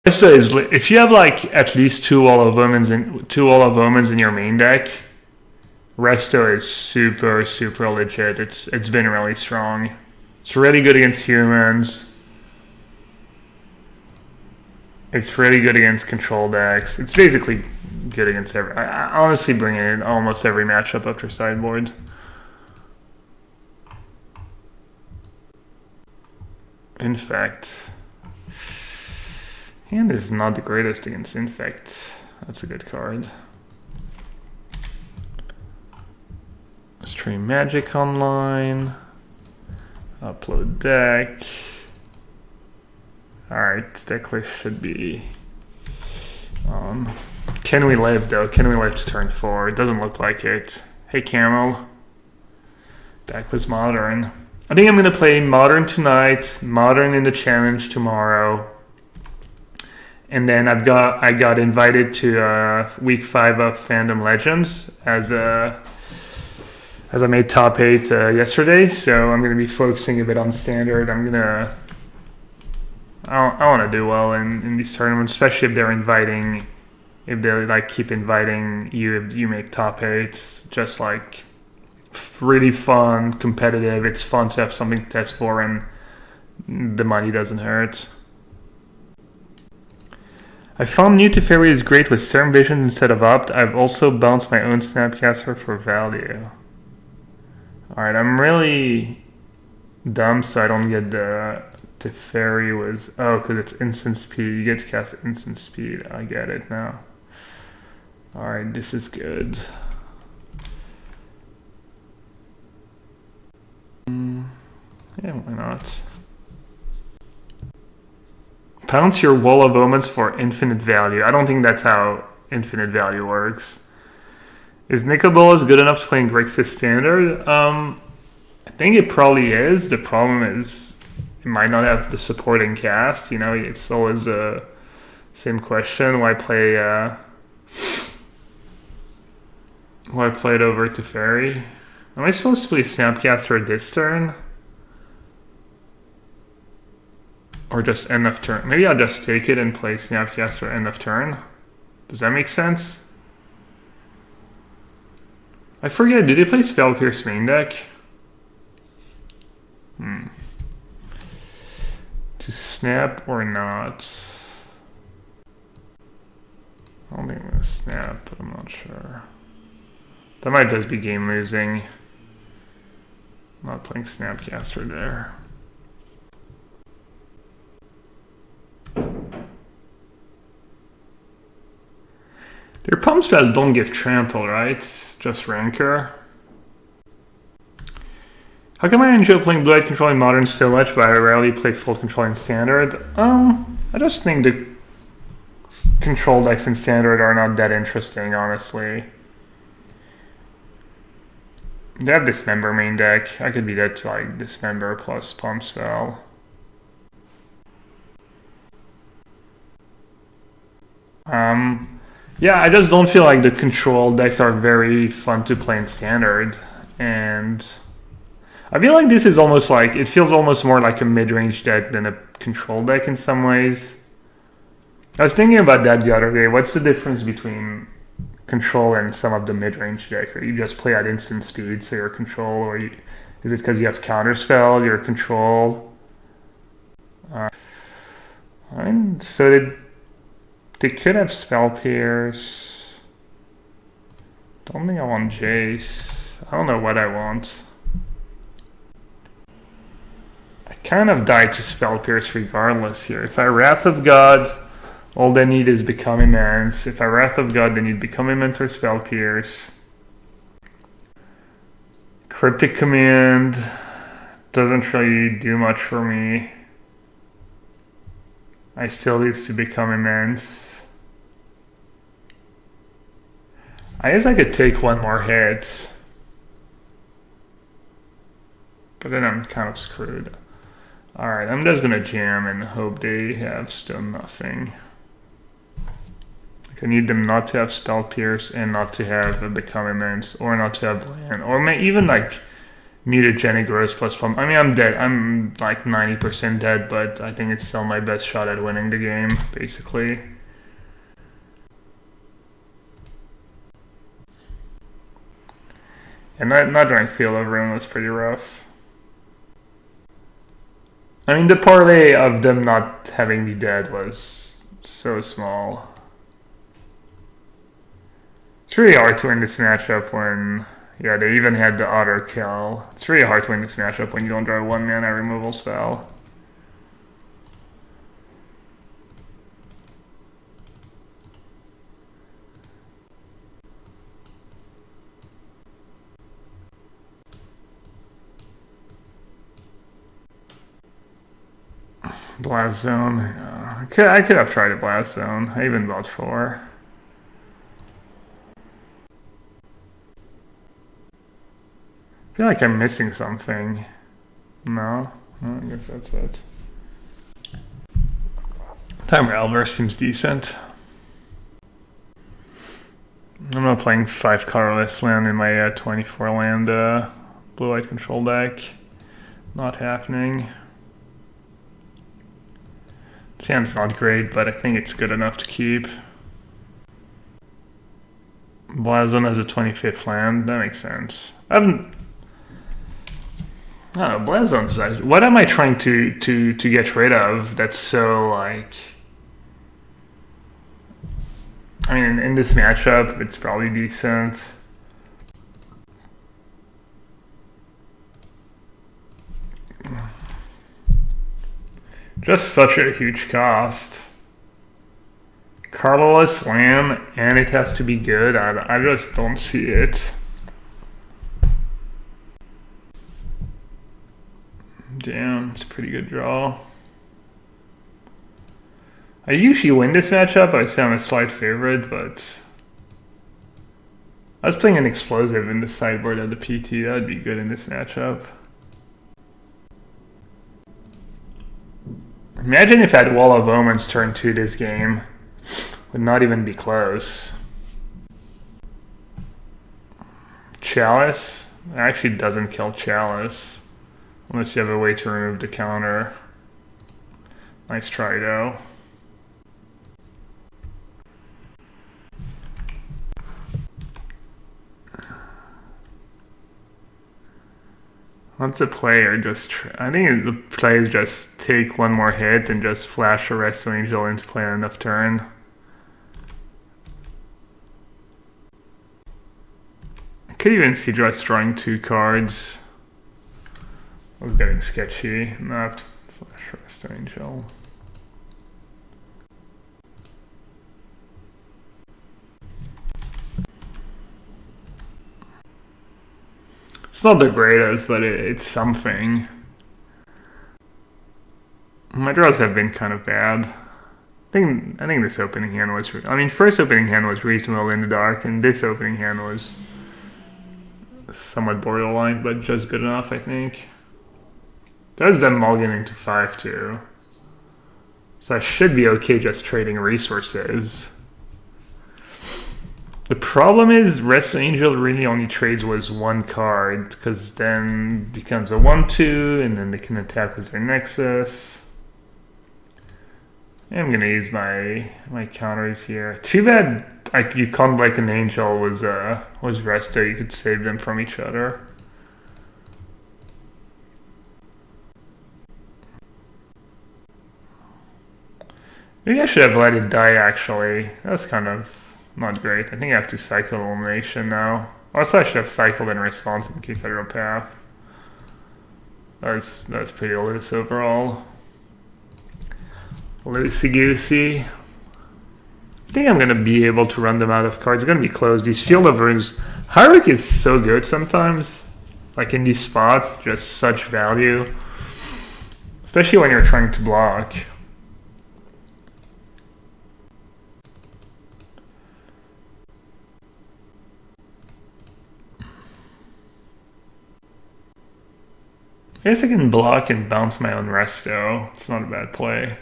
Resto is if you have like at least two Wall of Omens in your main deck, Resto is super legit. It's been really strong. It's really good against humans. It's really good against control decks. It's basically good against every. I honestly bring it in almost every matchup after sideboard. Infect. Hand is not the greatest against Infect. That's a good card. Stream Magic online. Upload deck. Alright, deck list should be on. Can we live though? Can we live to turn 4? It doesn't look like it. Hey Camel. Deck was Modern. I think I'm gonna play Modern tonight, Modern in the challenge tomorrow. And then I got invited to week 5 of Fandom Legends as I made top 8 yesterday, so I'm gonna be focusing a bit on standard. I want to do well in these tournaments, especially if they're inviting, if they like keep inviting you. If you make top 8, just like really fun, competitive. It's fun to have something to test for, and the money doesn't hurt. I found New Teferi is great with certain vision instead of opt. I've also bounced my own Snapcaster for value. Alright, I'm really dumb, so I don't get the Teferi was... Oh, because it's instant speed. You get to cast instant speed. I get it now. Alright, this is good. Yeah, why not? Pounce your Wall of Omens for infinite value. I don't think that's how infinite value works. Is Nicol Bolas good enough to play in Grixis Standard? I think it probably is. The problem is it might not have the supporting cast. You know, it's always the same question. Why play it over Teferi? Am I supposed to play Snapcaster this turn? Or just end of turn? Maybe I'll just take it and play Snapcaster end of turn. Does that make sense? I forget, did he play Spell Pierce main deck? To snap or not? I don't think I'm gonna snap, but I'm not sure. That might just be game losing. I'm not playing Snapcaster there. Their pump spells don't give trample, right? Just rancor. How come I enjoy playing Blue-Eyed Control in Modern so much, but I rarely play full control in Standard? I just think the control decks in Standard are not that interesting, honestly. They have Dismember main deck. I could be that to like Dismember plus Pump Spell. Yeah, I just don't feel like the control decks are very fun to play in Standard, and I feel like this is almost like, it feels almost more like a mid-range deck than a control deck in some ways. I was thinking about that the other day. What's the difference between control and some of the mid-range deck? Or you just play at instant speed, so you're control, or is it because you have counterspell, you're control? So they could have Spell Pierce. Don't think I want Jace. I don't know what I want. I kind of died to Spell Pierce regardless here. If I Wrath of God, all they need is Become Immense. If I Wrath of God, they need Become Immense or Spell Pierce. Cryptic Command doesn't really do much for me. I still need to Become Immense. I guess I could take one more hit, but then I'm kind of screwed. Alright, I'm just gonna jam and hope they have still nothing. Like I need them not to have Spell Pierce and not to have a Become Immense, or not to have land, or even like Mutagenic growth plus plum. I mean, I'm dead. I'm like 90% dead, but I think it's still my best shot at winning the game, basically. And not during field of ruin was pretty rough. I mean, the parlay of them not having me dead was so small. It's really hard to win this matchup when, yeah, they even had the auto kill. It's really hard to win this matchup when you don't draw a 1-mana removal spell. Blast Zone. I could have tried a Blast Zone. I even bought 4. I feel like I'm missing something. No? I guess that's it. Timer Elver seems decent. I'm not playing 5 colorless land in my 24 land blue-white control deck. Not happening. Sounds not great, but I think it's good enough to keep. Blazon as a 25th land, that makes sense. I don't know, Blazon's actually, what am I trying to get rid of that's so like... I mean, in this matchup, it's probably decent. Just such a huge cost. Colorless land, and it has to be good. I just don't see it. Damn, it's a pretty good draw. I usually win this matchup. I say I'm a slight favorite, but I was playing an explosive in the sideboard at the PT. That'd be good in this matchup. Imagine if I had Wall of Omens turn 2 this game. Would not even be close. Chalice? It actually doesn't kill Chalice. Unless you have a way to remove the counter. Nice try though. What's the player just... I think the players just take one more hit and just flash a Resto Angel into play on enough turn. I could even see just drawing 2 cards. I was getting sketchy. Now I have to flash Resto Angel. It's not the greatest, but it's something. My draws have been kind of bad. I think this opening hand was... I mean, first opening hand was reasonable in the dark, and this opening hand was somewhat borderline, but just good enough, I think. Does them mulligan into 5 too. So I should be okay just trading resources. The problem is Resto Angel really only trades with 1 card, because then it becomes a 1/2, and then they can attack with their Nexus. I'm gonna use my counters here. Too bad you can't like an angel was Resto. You could save them from each other. Maybe I should have let it die actually. That's kind of not great. I think I have to cycle elimination now. Also, I should have cycled in response in case I draw path. That's pretty loose overall. Loosey-goosey. I think I'm going to be able to run them out of cards. It's going to be close. These Field of Runes... Hyrule is so good sometimes. Like in these spots, just such value. Especially when you're trying to block. I guess I can block and bounce my own Resto. It's not a bad play.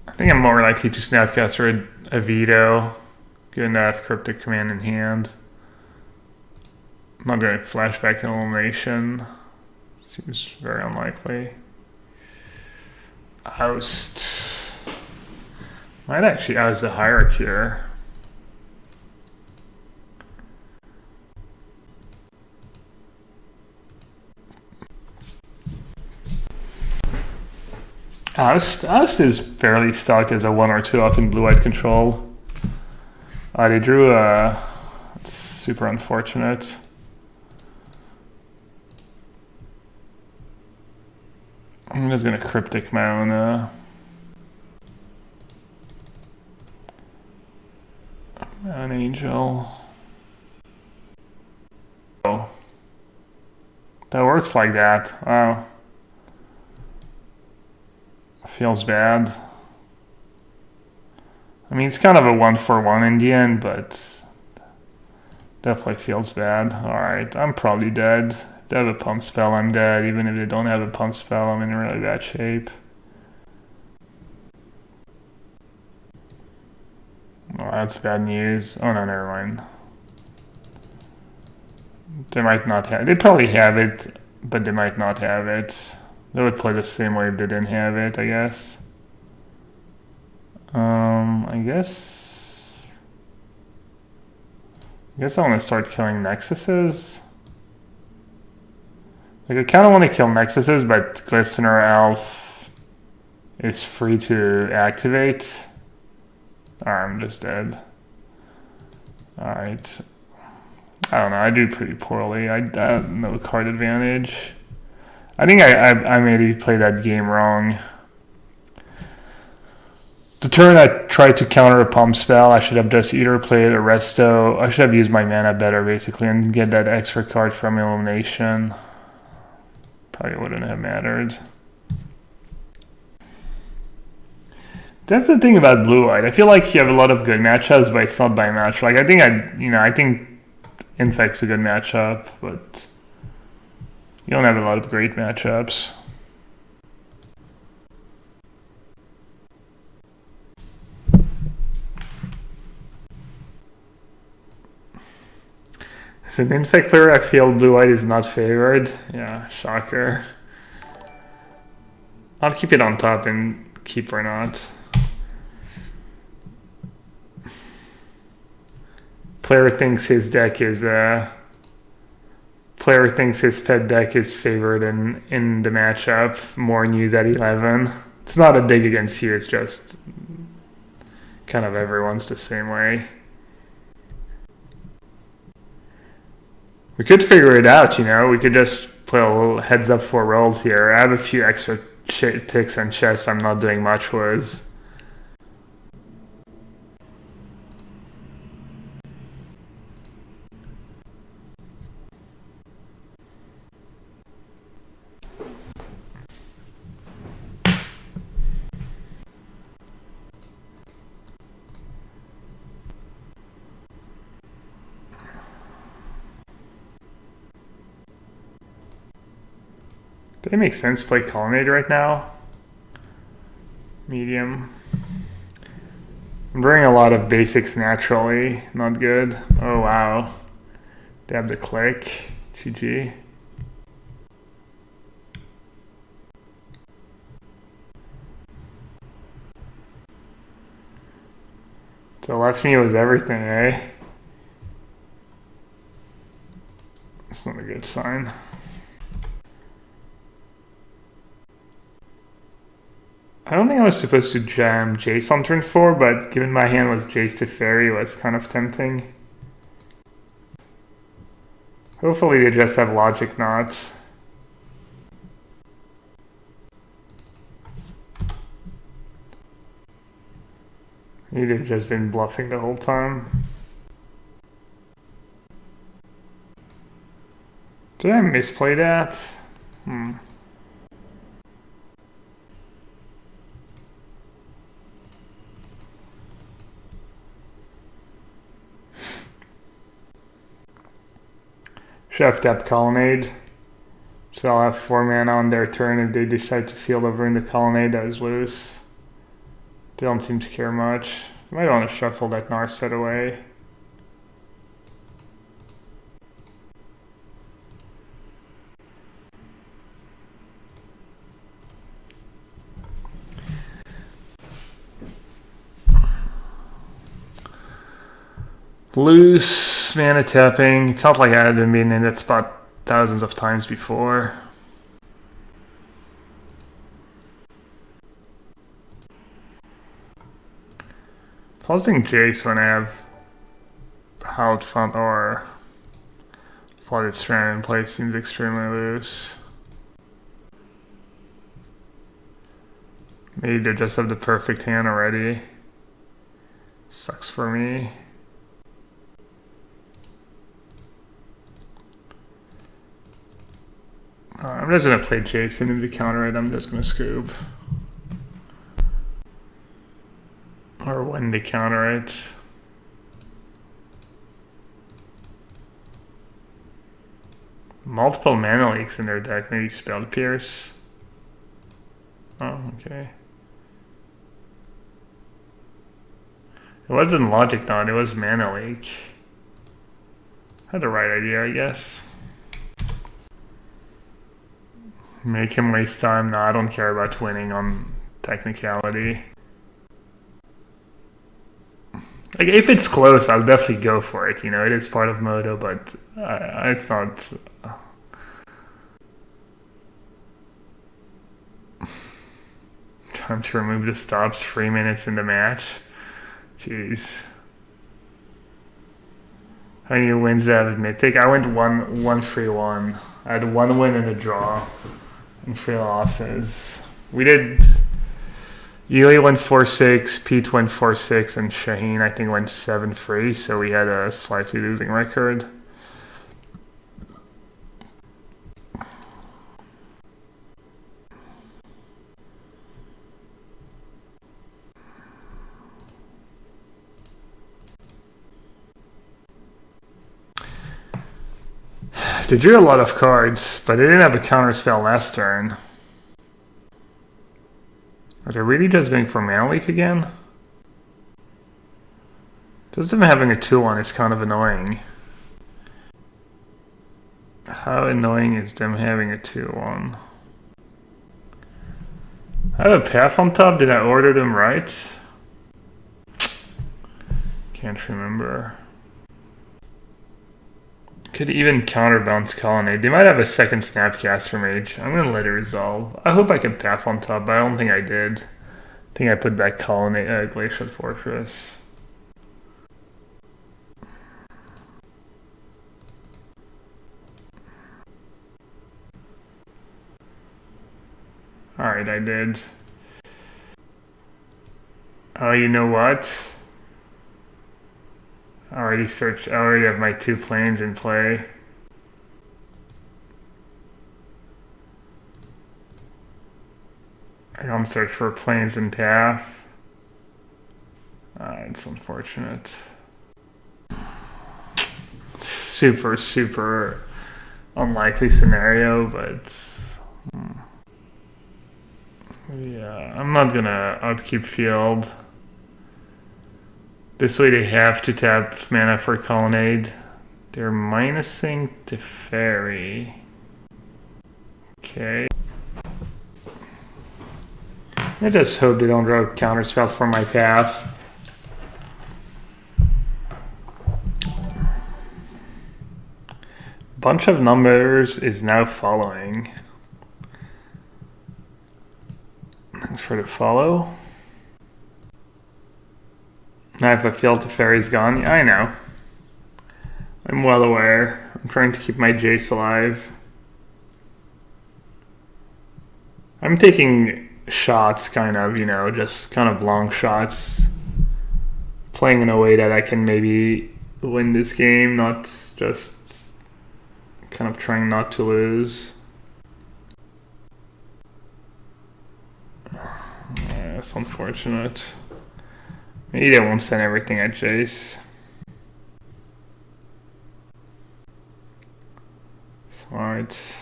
I think I'm more likely to Snapcaster a Veto. Good enough. Cryptic command in hand. I'm not going to flashback an elimination. Seems very unlikely. Oust. Might actually oust the hierarch here. Oust is fairly stuck as a 1 or 2 off in blue-white control. They drew a... It's super unfortunate. I'm just gonna cryptic my own an angel. Oh, that works like that. Wow, feels bad. I mean, it's kind of a 1-for-1 in the end, but definitely feels bad. All right, I'm probably dead. They have a pump spell, I'm dead. Even if they don't have a pump spell, I'm in really bad shape. Oh, that's bad news. Oh no, never mind. They might not have. They probably have it, but they might not have it. They would play the same way if they didn't have it, I guess. I guess I want to start killing Nexuses. Like, I kind of want to kill Nexuses, but Glistener Elf is free to activate. I'm just dead. Alright. I don't know, I do pretty poorly. I have no card advantage. I think I maybe played that game wrong. The turn I tried to counter a pump spell, I should have just either played a resto. I should have used my mana better, basically, and get that extra card from elimination. Probably wouldn't have mattered. That's the thing about blue-white. I feel like you have a lot of good matchups, but it's not by much. Like, I think Infect's a good matchup, but you don't have a lot of great matchups. As an Infect player, I feel blue-white is not favored. Yeah, shocker. I'll keep it on top and keep or not. Player thinks his pet deck is favored in the matchup. More news at 11. It's not a dig against you, it's just kind of everyone's the same way. We could figure it out, you know. We could just play a little heads up 4 rolls here. I have a few extra ticks and chests I'm not doing much with. Does it make sense to play Colonnade right now? Medium. I'm bringing a lot of basics naturally. Not good. Oh wow. Dab the click. GG. The left knee was everything, eh? That's not a good sign. I don't think I was supposed to jam Jace on turn 4, but given my hand was Jace to Fairy, it was kind of tempting. Hopefully they just have logic knots. Maybe they've just been bluffing the whole time. Did I misplay that? Should have tapped Colonnade. So I'll have 4 mana on their turn if they decide to field over in the Colonnade that is loose. They don't seem to care much. I might want to shuffle that Narset away. Loose mana tapping. It's not like I hadn't been in that spot thousands of times before. Pausing Jace when I have Howled Font or Flooded Strand in place seems extremely loose. Maybe they just have the perfect hand already. Sucks for me. I'm just gonna play Jason into counter it. I'm just gonna scoop. Or when to counter it. Multiple mana leaks in their deck. Maybe Spell Pierce. Oh, okay. It wasn't Logic Knot, it was Mana Leak. Had the right idea, I guess. Make him waste time. No, I don't care about winning on technicality. Like, if it's close, I'll definitely go for it. You know, it is part of Moto, but it's not. Time to remove the stops 3 minutes in the match. Jeez. How many wins do I have at Mythic? I went 1-3-1. I had 1 win and a draw and 3 losses. We did. Yuli went 4-6, Pete went 4-6, and Shaheen I think went 7-3, so we had a slightly losing record. They drew a lot of cards, but they didn't have a counter spell last turn. Are they really just going for Mana Leak again? Just them having a 2-1 is kind of annoying. How annoying is them having a 2-1? I have a Path on top. Did I order them right? Can't remember. Could even counterbalance Colonnade. They might have a second Snapcaster Mage. I'm going to let it resolve. I hope I can Path on top, but I don't think I did. I think I put back Colonnade, Glacial Fortress. Alright, I did. Oh, you know what? I already have my 2 planes in play. I don't search for planes in Path. It's unfortunate. Super, super unlikely scenario, but yeah, I'm not gonna upkeep field. This way they have to tap mana for Colonnade. They're minusing the Fairy. Okay. I just hope they don't draw a counterspell for my Path. Bunch of numbers is now following. Thanks for the follow. Now if I feel the Fairy's gone, yeah, I know. I'm well aware. I'm trying to keep my Jace alive. I'm taking shots, kind of, you know, just kind of long shots. Playing in a way that I can maybe win this game, not just kind of trying not to lose. Yeah, it's unfortunate. Maybe they won't send everything at Jace. Smart.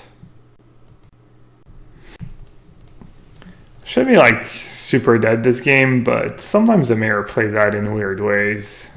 Should be like super dead this game, but sometimes the mirror plays out in weird ways.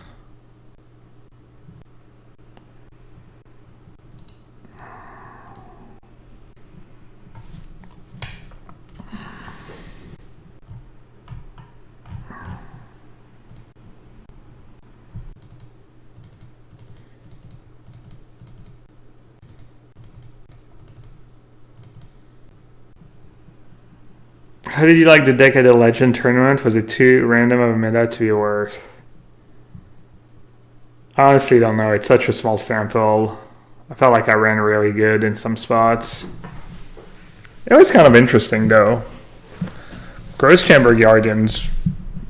How did you like the deck at the Legend tournament? Was it too random of a meta to be worth? I honestly don't know. It's such a small sample. I felt like I ran really good in some spots. It was kind of interesting though. Gross Chamber Guardians,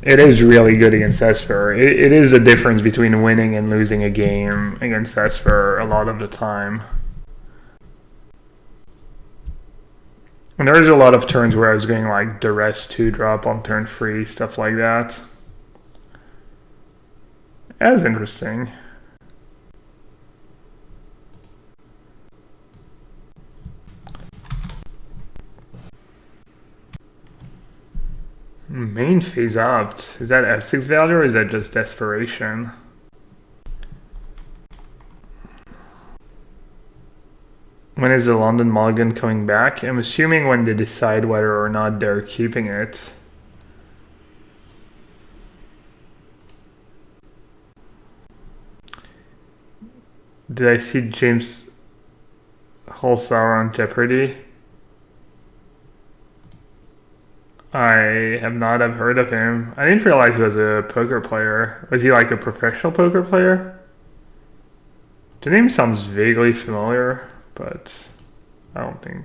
it is really good against Esper. It is the difference between winning and losing a game against Esper a lot of the time. And there's a lot of turns where I was going like duress 2-drop on turn 3, stuff like that. That was interesting. Main phase out. Is that F6 value or is that just desperation? When is the London Mulligan coming back? I'm assuming when they decide whether or not they're keeping it. Did I see James Holzhauer on Jeopardy? I have not have heard of him. I didn't realize he was a poker player. Was he like a professional poker player? The name sounds vaguely familiar, but I don't think.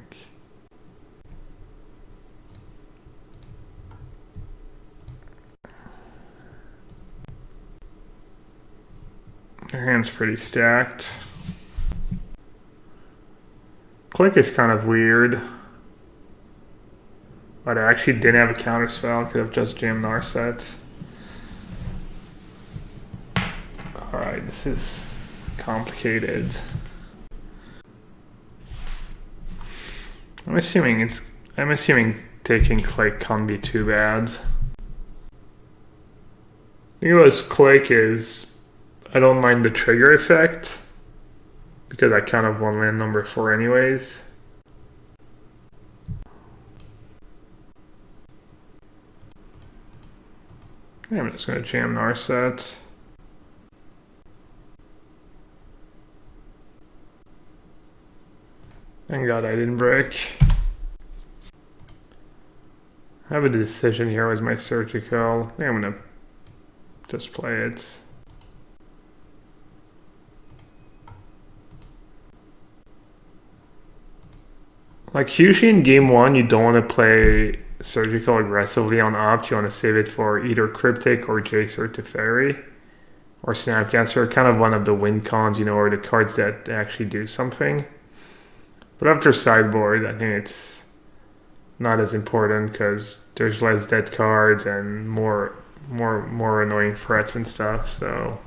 Their hand's pretty stacked. Click is kind of weird. But I actually didn't have a counter spell. Could have just jammed Narset. Alright, this is complicated. I'm assuming taking click can't be too bad. The thing about click is I don't mind the trigger effect because I kind of want land number 4 anyways. I'm just going to jam Narset. Thank God I didn't break. I have a decision here with my surgical. I think I'm going to just play it. Like usually in game 1 you don't want to play surgical aggressively on opt. You want to save it for either Cryptic or Jace or Teferi or Snapcaster. Kind of one of the win cons, you know, or the cards that actually do something. But after sideboard, I think it's not as important because there's less dead cards and more annoying threats and stuff. So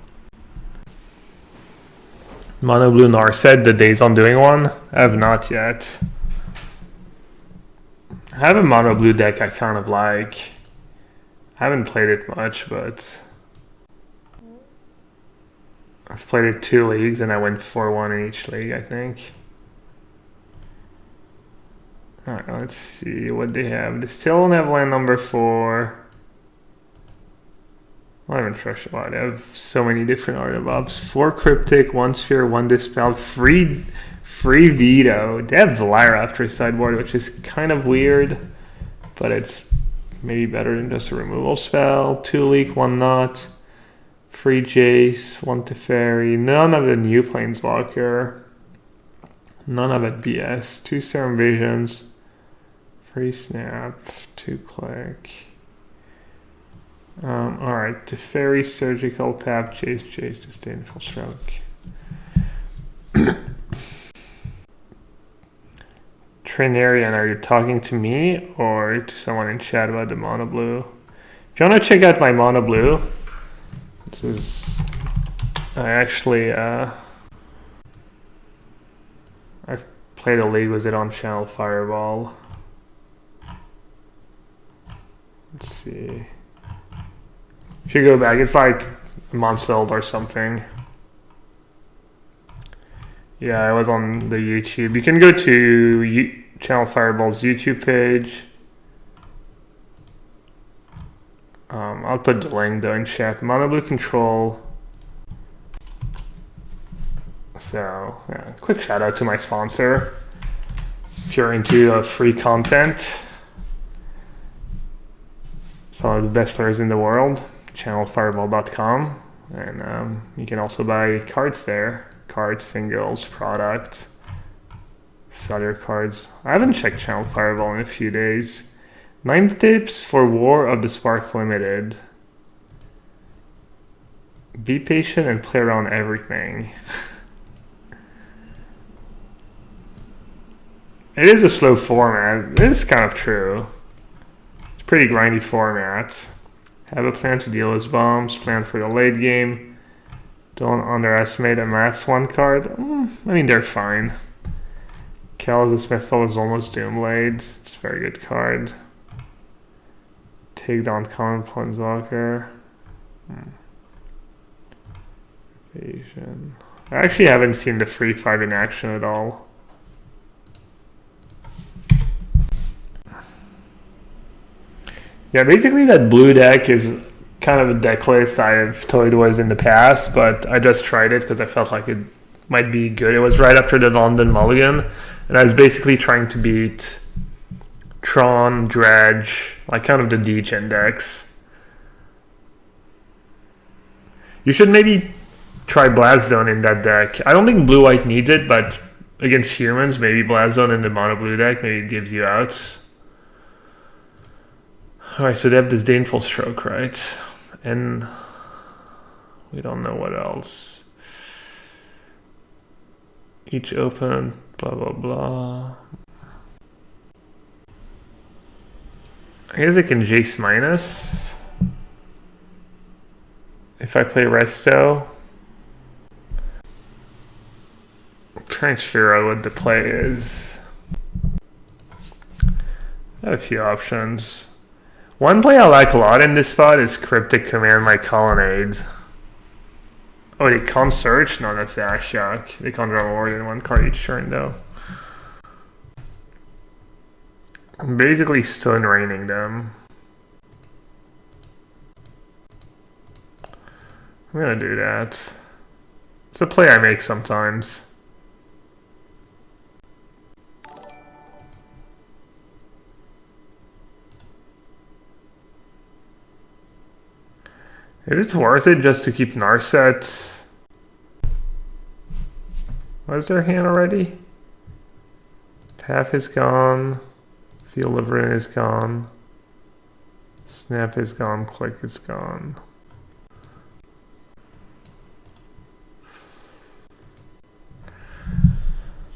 Mono Blue Narset, the days on doing one? I have not yet. I have a Mono Blue deck I kind of like. I haven't played it much, but I've played it 2 leagues and I went 4-1 in each league, I think. Alright, let's see what they have. They still don't have land number 4. I haven't trusted a lot. They have so many different artifacts. 4 Cryptic, 1 Sphere, 1 Dispel, free veto. They have Valera after sideboard, which is kind of weird, but it's maybe better than just a removal spell. 2 Leak, 1 Not, free Jace, 1 Teferi, none of the new Planeswalker, none of it BS, 2 Serum Visions, free Snap, 2 Click. Alright, Teferi, Surgical, Pap, Jace, Disdainful Stroke. Trinarian, are you talking to me or to someone in chat about the Mono Blue? If you want to check out my Mono Blue, this is, I actually, I've played a league with it on Channel Fireball. Let's see. If you go back, it's like months old or something. Yeah, I was on the YouTube. You can go to Channel Fireball's YouTube page. I'll put the link though in chat. Mono Blue Control. So, yeah, quick shout out to my sponsor. If you're into free content, some of the best players in the world, channelfireball.com. And you can also buy cards there. Cards, singles, product, sell your cards. I haven't checked Channel Fireball in a few days. 9 tips for War of the Spark Limited. Be patient and play around everything. It is a slow format. It is kind of true. It's a pretty grindy format. Have a plan to deal with bombs, plan for the late game. Don't underestimate a mass 1 card. I mean, they're fine. Kel's Dismissal is almost Doomblade. It's a very good card. Take down Common Planeswalker. Evasion. I actually haven't seen the free 5 in action at all. Yeah, basically that blue deck is kind of a deck list I've toyed with in the past, but I just tried it because I felt like it might be good. It was right after the London Mulligan, and I was basically trying to beat Tron, Dredge, like kind of the degen decks. You should maybe try Blast Zone in that deck. I don't think blue-white needs it, but against humans, maybe Blast Zone in the mono blue deck, maybe it gives you outs. Alright, so they have Disdainful Stroke, right? And we don't know what else. Each opponent, blah, blah, blah. I guess I can Jace minus. If I play Resto. I'm trying to figure out what the play is. I have a few options. One play I like a lot in this spot is Cryptic Command my Colonnade. Oh, they can't search? No, that's the Ashiok. They can't draw more than 1 card each turn though. I'm basically stun raining them. I'm gonna do that. It's a play I make sometimes. Is it worth it just to keep Narset? Was their hand already? Path is gone. Field of Ruin is gone. Snap is gone. Click is gone.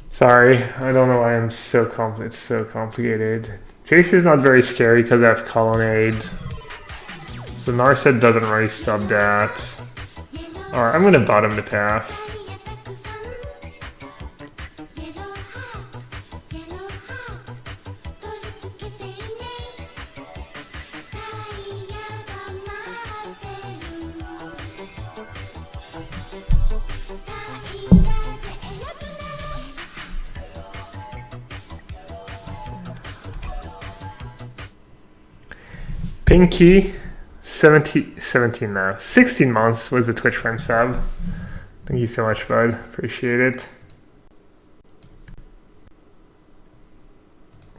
Sorry, I don't know why it's so complicated. Jace is not very scary because I have Colonnade. So Narset doesn't really stop that. Alright, I'm gonna bottom the path. Pinky. 17 now. 16 months was the Twitch Prime sub. Thank you so much, bud. Appreciate it.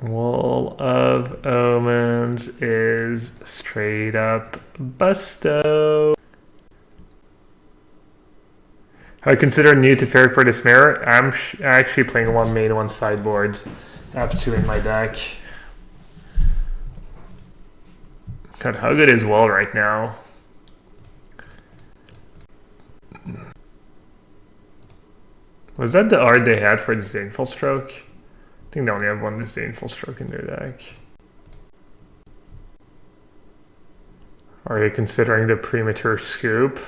Wall of Omens is straight up busto. I consider new to Fairy for this mirror. I'm actually playing 1 main, 1 sideboard. I have 2 in my deck. God, how good is Wall right now? Was that the art they had for Disdainful Stroke? I think they only have 1 Disdainful Stroke in their deck. Are you considering the Premature Scoop?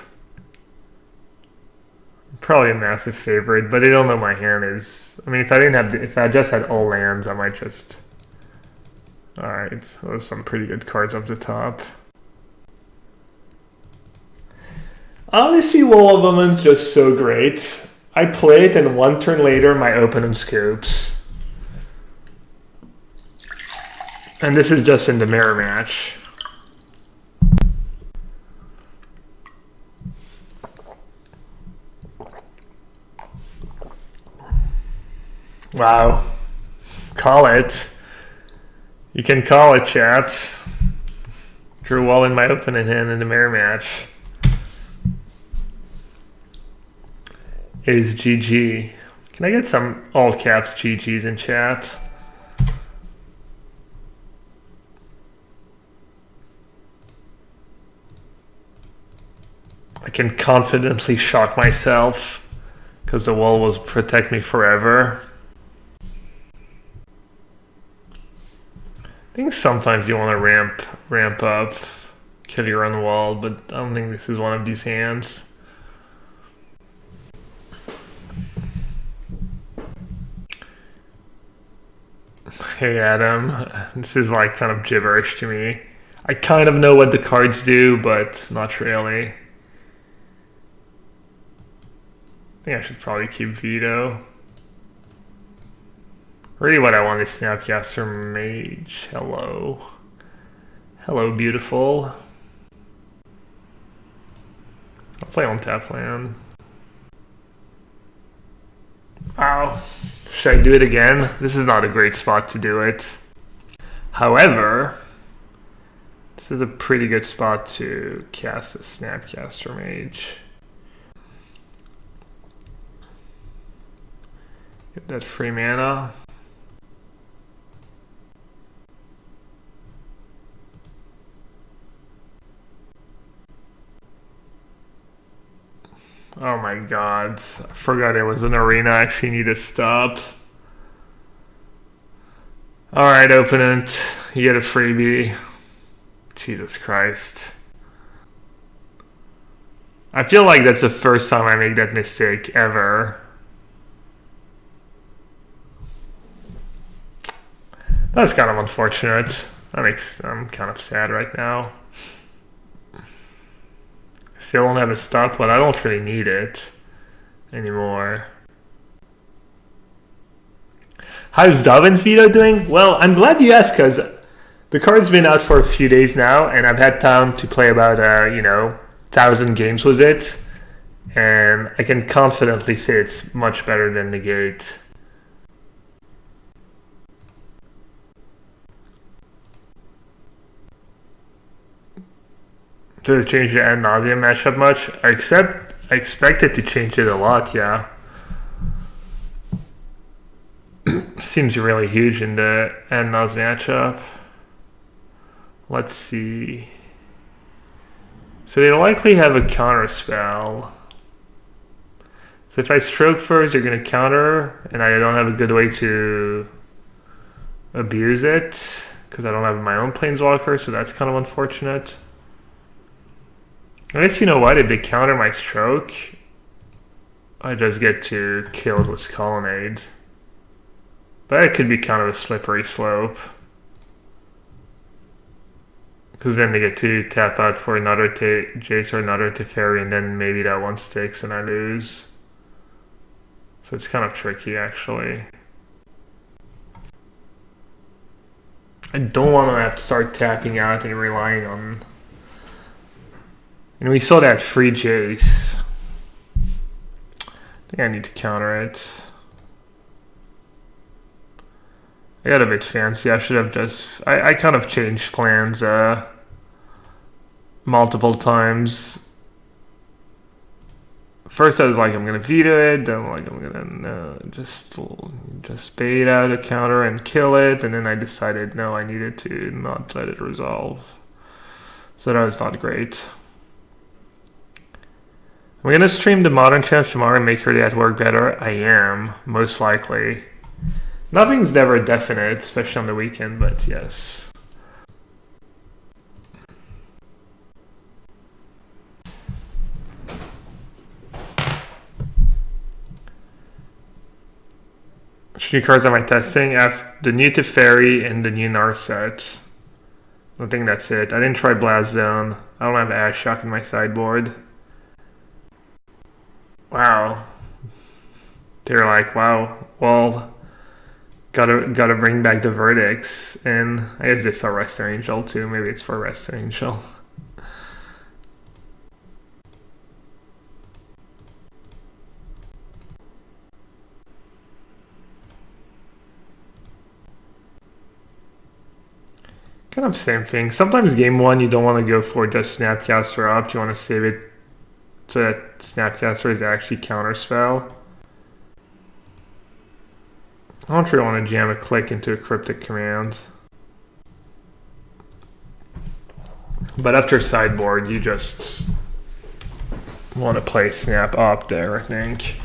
Probably a massive favorite, but I don't know my hand is. I mean, if I just had all lands, I might just Alright, those are some pretty good cards up the top. Honestly, Wall of Woman's just so great. I play it, and one turn later, my opponent scoops. And this is just in the mirror match. Wow. Call it. You can call it, chat. Drew Wall in my opponent hand in the mirror match. Is GG. Can I get some all caps GGs in chat? I can confidently shock myself because the wall will protect me forever. I think sometimes you want to ramp up, kill your own wall, but I don't think this is one of these hands. Hey Adam, this is like kind of gibberish to me. I kind of know what the cards do, but not really. I think I should probably keep Veto. Really what I want is Snapcaster Mage. Hello. Hello, beautiful. I'll play on tap land. Ow. Should I do it again? This is not a great spot to do it. However, this is a pretty good spot to cast a Snapcaster Mage. Get that free mana. Oh my god, I forgot it was an arena, I actually need to stop. Alright, opponent, you get a freebie. Jesus Christ. I feel like that's the first time I make that mistake ever. That's kind of unfortunate. I'm kind of sad right now. Still don't have a stop, but I don't really need it anymore. How's Dovin's Veto doing? Well, I'm glad you asked because the card's been out for a few days now, and I've had time to play about 1,000 games with it, and I can confidently say it's much better than Negate. Did it change the ad nauseam matchup much? I expect it to change it a lot, yeah. Seems really huge in the ad nauseam matchup. Let's see. So they likely have a counter spell. So if I stroke first, you're going to counter, and I don't have a good way to abuse it because I don't have my own planeswalker, so that's kind of unfortunate. I guess you know what, if they counter my stroke, I just get to kill it with Colonnade. But it could be kind of a slippery slope. Because then they get to tap out for another Jace or another Teferi, and then maybe that one sticks and I lose. So it's kind of tricky, actually. I don't want to have to start tapping out and relying on... And we saw that free Jace. I think I need to counter it. I got a bit fancy. I should have just... I kind of changed plans multiple times. First I was like, I'm going to veto it. Then like, I'm going to just bait out a counter and kill it. And then I decided, no, I needed to not let it resolve. So that was not great. I'm going to stream the Modern Champs tomorrow and make sure that work better. I am, most likely. Nothing's never definite, especially on the weekend, but yes. Which new cards am I testing? I have the new Teferi and the new Narset. I think that's it. I didn't try Blast Zone. I don't have Ashock in my sideboard. Wow. They're like, wow, well, gotta bring back the verdicts. And I guess they saw Resto Angel too. Maybe it's for Resto Angel. Kind of same thing. Sometimes game one you don't want to go for just Snapcaster up. You want to save it so that Snapcaster is actually counterspell. I don't really want to jam a click into a cryptic command. But after sideboard, you just want to play snap up there, I think.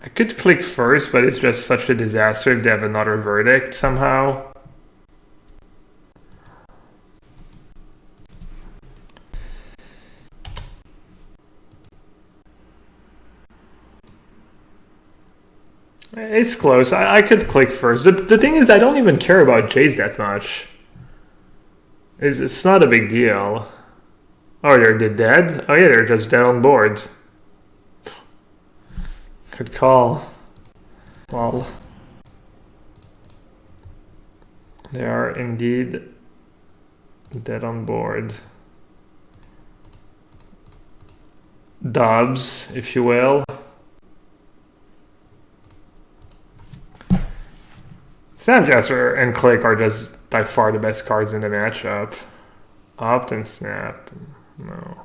I could click first, but it's just such a disaster if they have another verdict somehow. It's close. I could click first. The thing is, I don't even care about Jays that much. It's not a big deal. Oh, they're dead? Oh yeah, they're just dead on board. Good call. Well, they are indeed dead on board. Dubs, if you will. Snapcaster and Click are just by far the best cards in the matchup. Opt and Snap. No.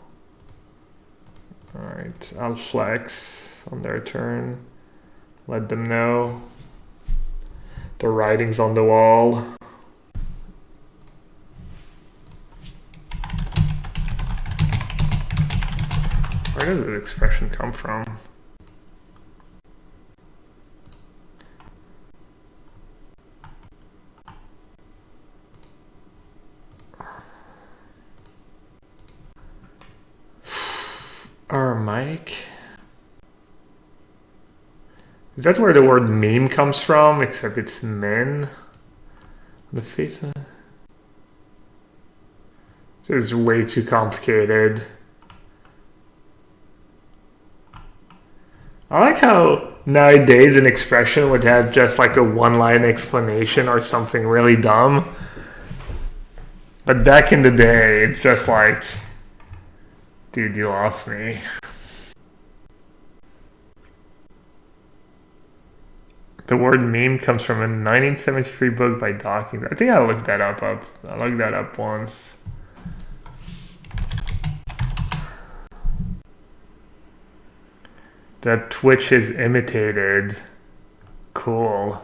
Alright, I'll flex on their turn. Let them know. The writing's on the wall. Where does the expression come from? Or Mike? Is that where the word meme comes from? Except it's men. The face of... This is way too complicated. I like how nowadays an expression would have just like a one-line explanation or something really dumb. But back in the day, it's just like... Dude, you lost me. The word meme comes from a 1973 book by Dawkins. I think I looked that up. I looked that up once. That Twitch is imitated. Cool.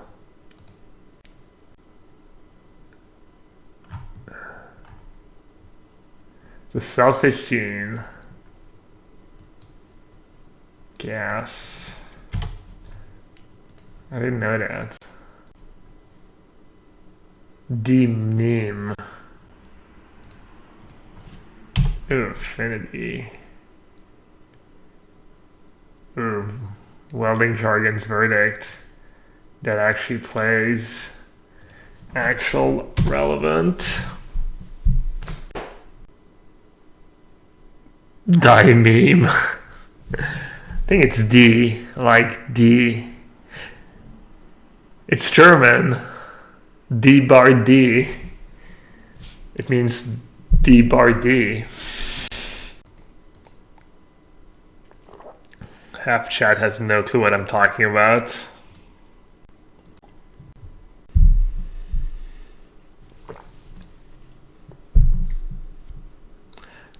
The selfish gene. Gas. I didn't know that. D-meme. Ooh, Affinity. Ooh, Welding Jargon's Verdict. That actually plays actual relevant. Die meme. I think it's D, like D. It's German. D bar D. It means D bar D. Half chat has no clue what I'm talking about. I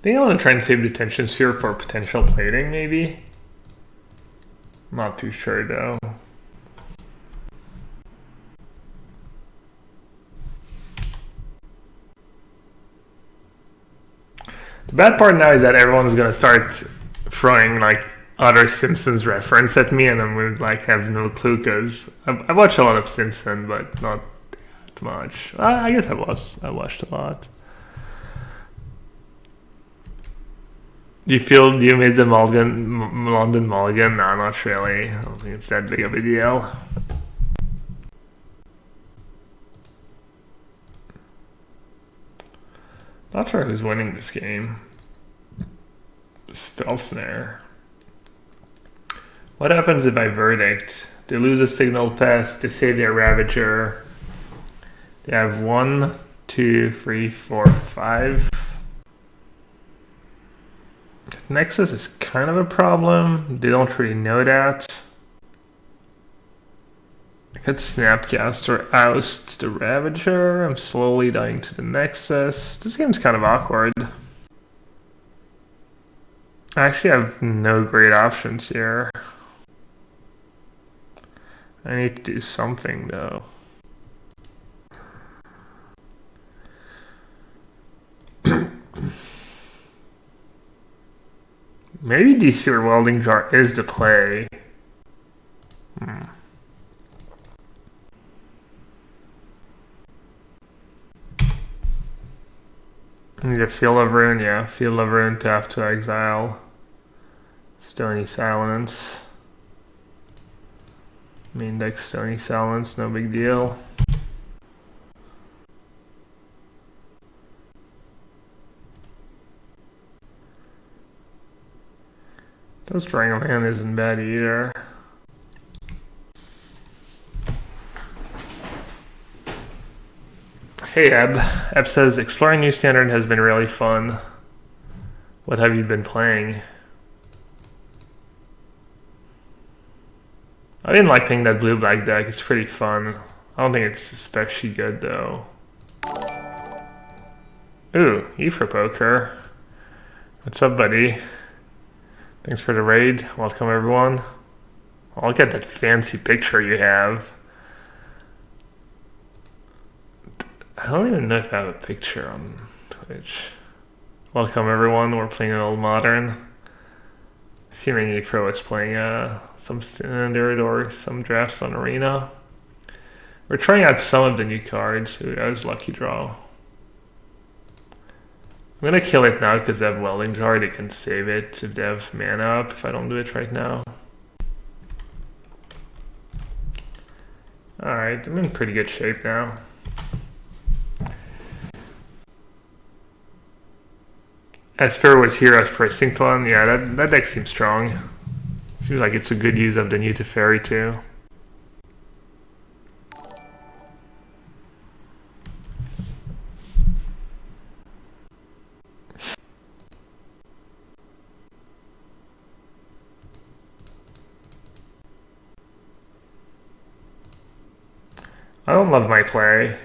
think I want to try and save the tension sphere for potential plating, maybe. Not too sure though. The bad part now is that everyone's gonna start throwing like other Simpsons reference at me, and I'm gonna like have no clue because I watch a lot of Simpsons, but not that much. I guess I watched a lot. Do you miss the London Mulligan? No, not really. I don't think it's that big of a deal. Not sure who's winning this game. Spell snare. What happens if I verdict? They lose a signal pest, they save their Ravager. They have 1, 2, 3, 4, 5. Nexus is kind of a problem. They don't really know that. I could Snapcast or oust the Ravager. I'm slowly dying to the Nexus. This game's kind of awkward. I actually have no great options here. I need to do something though. Maybe D-Sphere Welding Jar is the play. I need a Field of Ruin, yeah. Field of Ruin, Path to Exile. Stony Silence. Main deck Stony Silence, no big deal. This drawing a land isn't bad either. Hey Eb. Eb says, exploring New Standard has been really fun. What have you been playing? I didn't like playing that blue-black deck. It's pretty fun. I don't think it's especially good though. Ooh, E for poker. What's up, buddy? Thanks for the raid. Welcome, everyone. Oh, look at that fancy picture you have. I don't even know if I have a picture on Twitch. Welcome, everyone. We're playing an old modern. Assuming E-Pro is playing some standard or some drafts on Arena. We're trying out some of the new cards. Ooh, that was lucky draw. I'm gonna kill it now because they have Welding Jar. They can save it if they have mana up if I don't do it right now. Alright, I'm in pretty good shape now. Esper was here as Precinct one. Yeah, that deck seems strong. Seems like it's a good use of the new Teferi too. I don't love my play.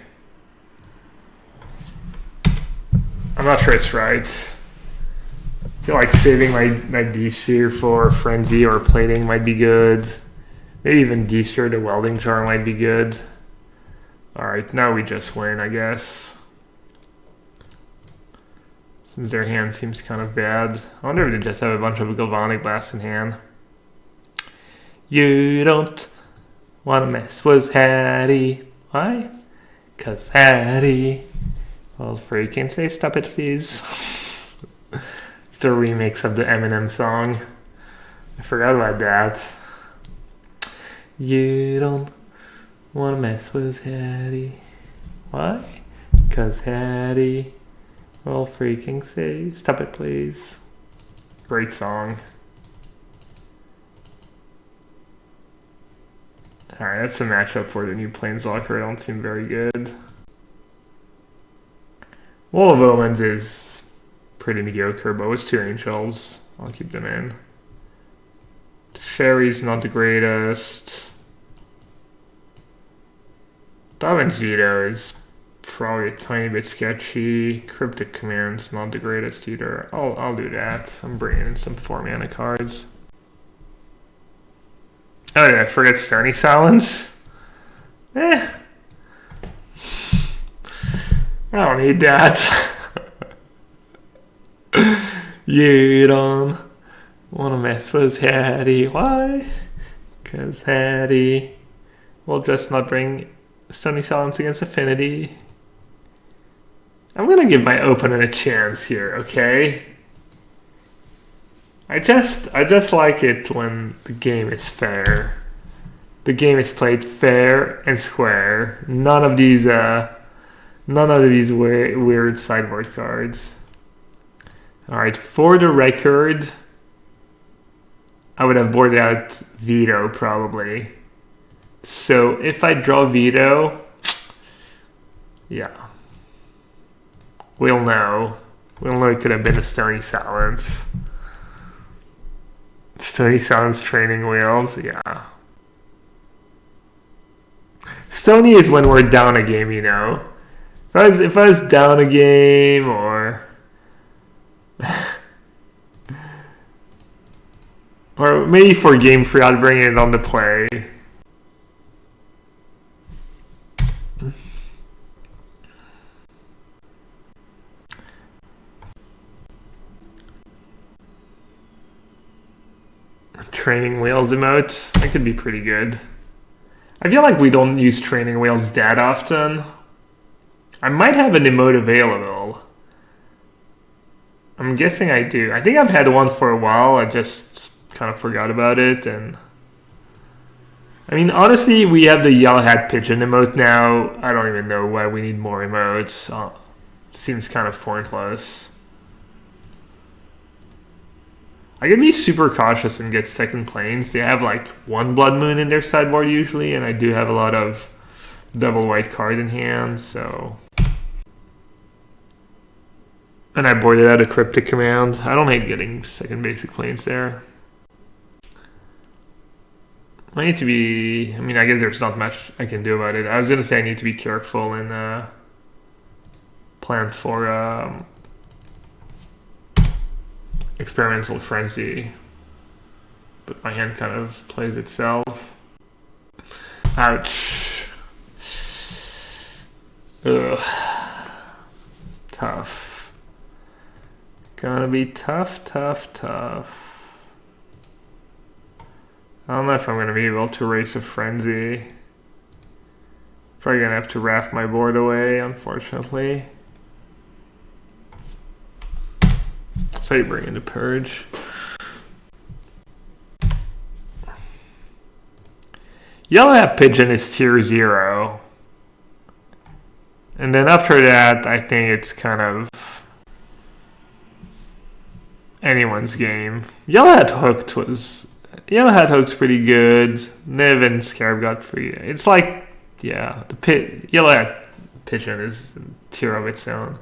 I'm not sure it's right. I feel like saving my D-Sphere for Frenzy or Plating might be good. Maybe even D-Sphere to Welding Jar might be good. Alright, now we just win, I guess. Since their hand seems kind of bad. I wonder if they just have a bunch of Galvanic Blasts in hand. You don't wanna mess with Hattie. Why? 'Cause Hattie. Well, freaking say stop it, please. It's the remix of the Eminem song. I forgot about that. You don't wanna mess with Hattie. Why? 'Cause Hattie. Well, freaking say stop it, please. Great song. Alright, that's a matchup for the new Planeswalker. I don't seem very good. Wall of Omens is pretty mediocre, but with 2 Angels, I'll keep them in. Fairy's not the greatest. Dovin's Veto is probably a tiny bit sketchy. Cryptic Command's not the greatest either. I'll do that. I'm bringing in some 4-mana cards. Oh, did I forget Stony Silence? I don't need that. You don't want to mess with Hattie. Why? Because Hattie will just not bring Stony Silence against Affinity. I'm going to give my opponent a chance here, okay? I just like it when the game is fair. The game is played fair and square. None of these weird sideboard cards. All right, for the record, I would have boarded out Veto probably. So if I draw Veto, yeah, we'll know. We'll know it could have been a Stony Silence. Stony Silence Training Wheels, yeah. Stony is when we're down a game, you know. If I was down a game or or maybe for game 3 I'd bring it on the play. Training Wheels emote, that could be pretty good. I feel like we don't use Training Wheels that often. I might have an emote available. I'm guessing I do. I think I've had one for a while. I just kind of forgot about it. And I mean, honestly, we have the yellowhat pigeon emote now. I don't even know why we need more emotes. Seems kind of pointless. I can be super cautious and get second planes. They have like one Blood Moon in their sideboard usually, and I do have a lot of double white card in hand, so. And I boarded out a Cryptic Command. I don't hate getting second basic planes there. I need to be, I mean, I guess there's not much I can do about it. I was going to say I need to be careful and plan for Experimental Frenzy. But my hand kind of plays itself. Ouch. Ugh. Tough. Gonna be tough. I don't know if I'm gonna be able to race a Frenzy. Probably gonna have to raft my board away, unfortunately. So you bring in the Purge. Yellowhat Pigeon is tier 0. And then after that, I think it's kind of anyone's game. Yellowhat Hook's pretty good. Niv and Scarab got pretty. It's like, yeah, Yellowhat Pigeon is a tier of its own.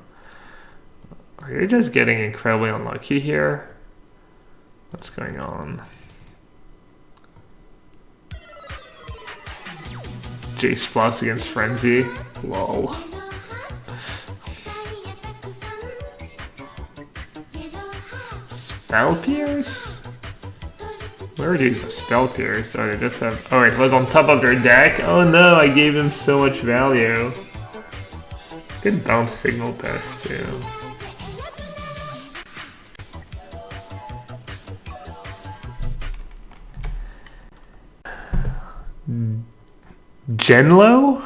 Are you just getting incredibly unlucky here? What's going on? Jace Plus against Frenzy. Lol. Spell Pierce? Where are these Spell Pierce? Oh, they just have. Oh, it was on top of their deck? Oh no, I gave them so much value. Good bounce Signal Pest, too. Genlo?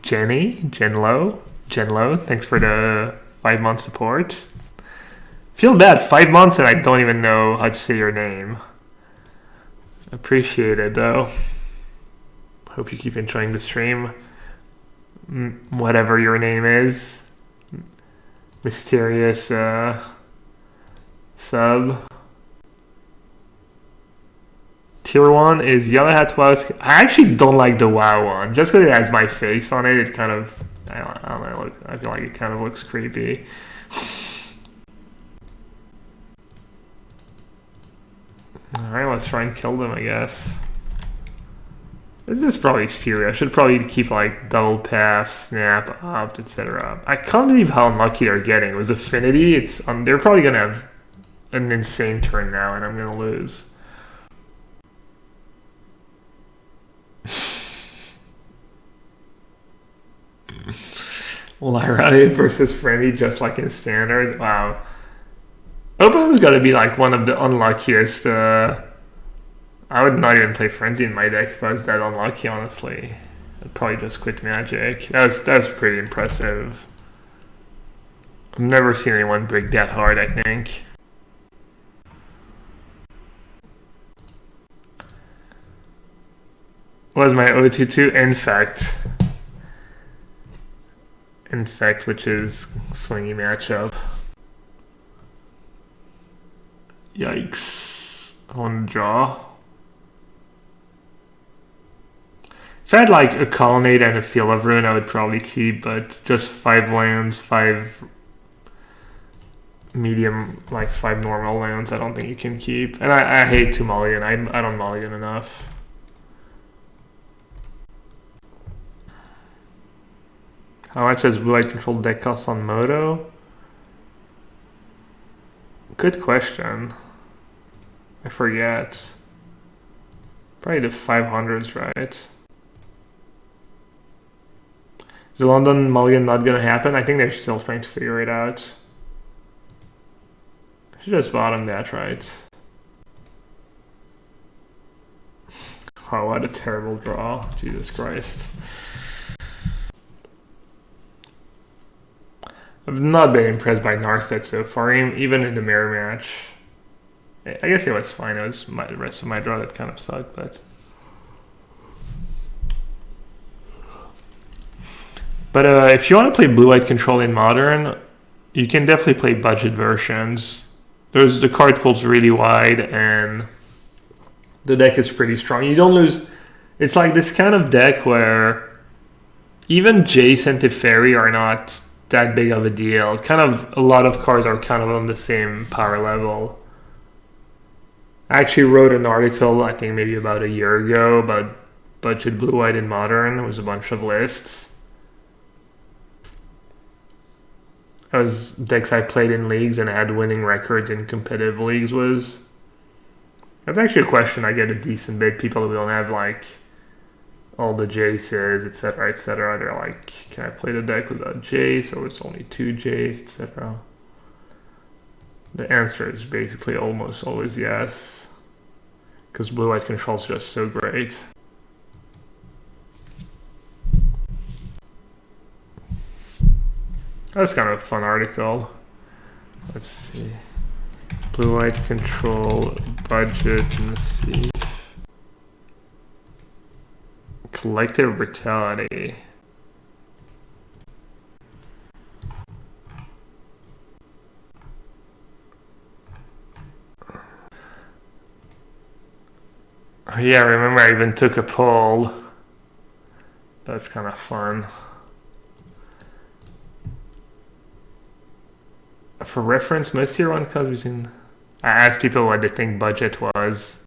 Genlo, thanks for the 5-month support. Feel bad, 5 months and I don't even know how to say your name. Appreciate it though. Hope you keep enjoying the stream. Whatever your name is. Mysterious sub. Tier 1 is Yellowhat WoW. I actually don't like the WoW one. Just because it has my face on it, it kind of, I don't know, I feel like it kind of looks creepy. Alright, let's try and kill them, I guess. This is probably Spear. I should probably keep like double path, snap, opt, etc. I can't believe how unlucky they're getting. With Affinity, they're probably going to have an insane turn now, and I'm going to lose. Lyra versus Frenzy, just like in Standard. Wow. Open's got to be like one of the unluckiest. I would not even play Frenzy in my deck if I was that unlucky, honestly. I'd probably just quit Magic. That was pretty impressive. I've never seen anyone break that hard, I think. Was my 022 Infect? Infect, which is swingy matchup. Yikes. I want to draw. If I had like a Colonnade and a Field of Ruin, I would probably keep, but just 5 lands, 5 medium, like 5 normal lands, I don't think you can keep. And I hate to mulligan. I don't mulligan enough. How much does blue-white controlled deck cost on Moto? Good question. I forget. Probably the 500s, right? Is the London mulligan not gonna happen? I think they're still trying to figure it out. I should just bottom that, right? Oh, what a terrible draw. Jesus Christ. I've not been impressed by Narset so far, even in the mirror match. I guess it was fine. It was the rest of my draw that kind of sucked, but... But if you want to play blue-white control in Modern, you can definitely play budget versions. The card pool's really wide, and the deck is pretty strong. You don't lose... It's like this kind of deck where even Jace and Teferi are not that big of a deal. Kind of, a lot of cards are kind of on the same power level. I actually wrote an article, I think maybe about a year ago, about budget blue-white in Modern. It was a bunch of lists. It was decks I played in leagues and had winning records in competitive leagues was... That's actually a question I get a decent bit. People who don't have like all the Jaces, etc., etc. They're like, can I play the deck without Jace, or it's only 2 Jace, etc.? The answer is basically almost always yes, because blue-white control is just so great. That's kind of a fun article. Let's see. Blue-white control, budget, Nassif. Collective brutality. Oh, yeah, remember I even took a poll. That's kind of fun. For reference, most tier 1 comes between... I asked people what they think budget was.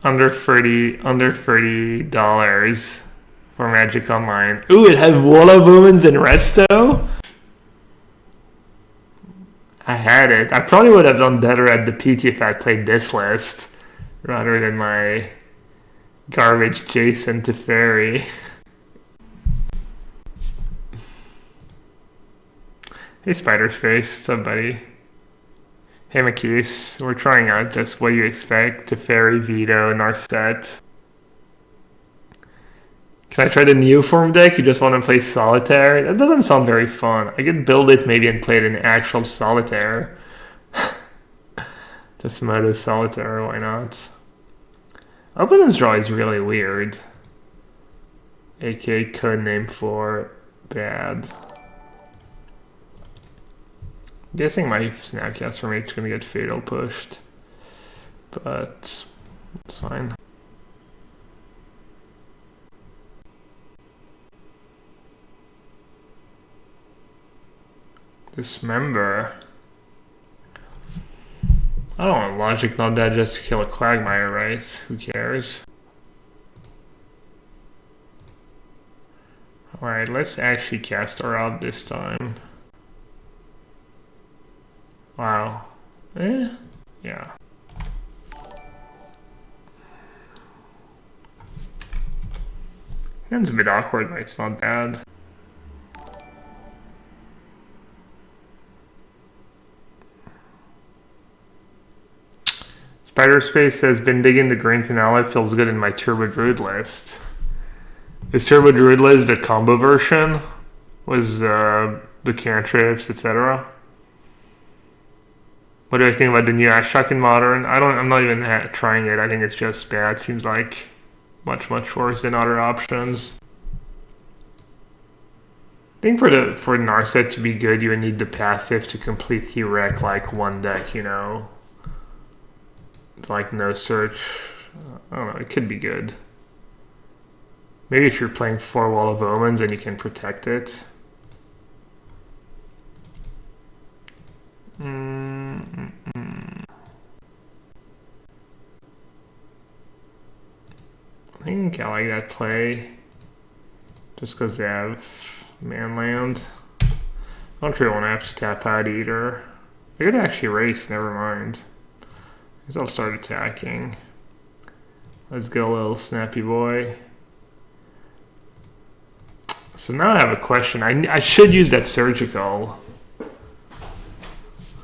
Under $30 for Magic Online. Ooh, it had Wall of Omens and Resto? I had it. I probably would have done better at the PT if I had played this list rather than my garbage Jason Teferi. Hey Spider Space, what's up buddy? Hey Makis, we're trying out just what you expect. Teferi, Vito, Narset. Can I try the Neoform deck? You just want to play Solitaire? That doesn't sound very fun. I could build it maybe and play it in actual Solitaire. Just Moto Solitaire, why not? Opponent's draw is really weird. AK codename for bad. Guessing my Snapcast from H is gonna get fatal pushed, but it's fine. Dismember. I don't want logic, not that just to kill a Quagmire, right? Who cares? Alright, let's actually cast her out this time. Wow. Yeah. It's a bit awkward, but it's not bad. Spider Space says, been digging the Green Finale, feels good in my Turbo Druid list. Is Turbo Druid list the combo version? was the cantrips, etc. What do I think about the new Ashok in Modern? I'm not even trying it. I think it's just bad. Seems like much worse than other options. I think for Narset to be good, you would need the passive to completely wreck like one deck, you know, like no search. I don't know. It could be good. Maybe if you're playing 4 Wall of Omens and you can protect it. I think I like that play just because they have manland. I don't really want to have to tap out either. They could actually race, never mind. I guess I'll start attacking. Let's go, little snappy boy. So now I have a question. I should use that surgical.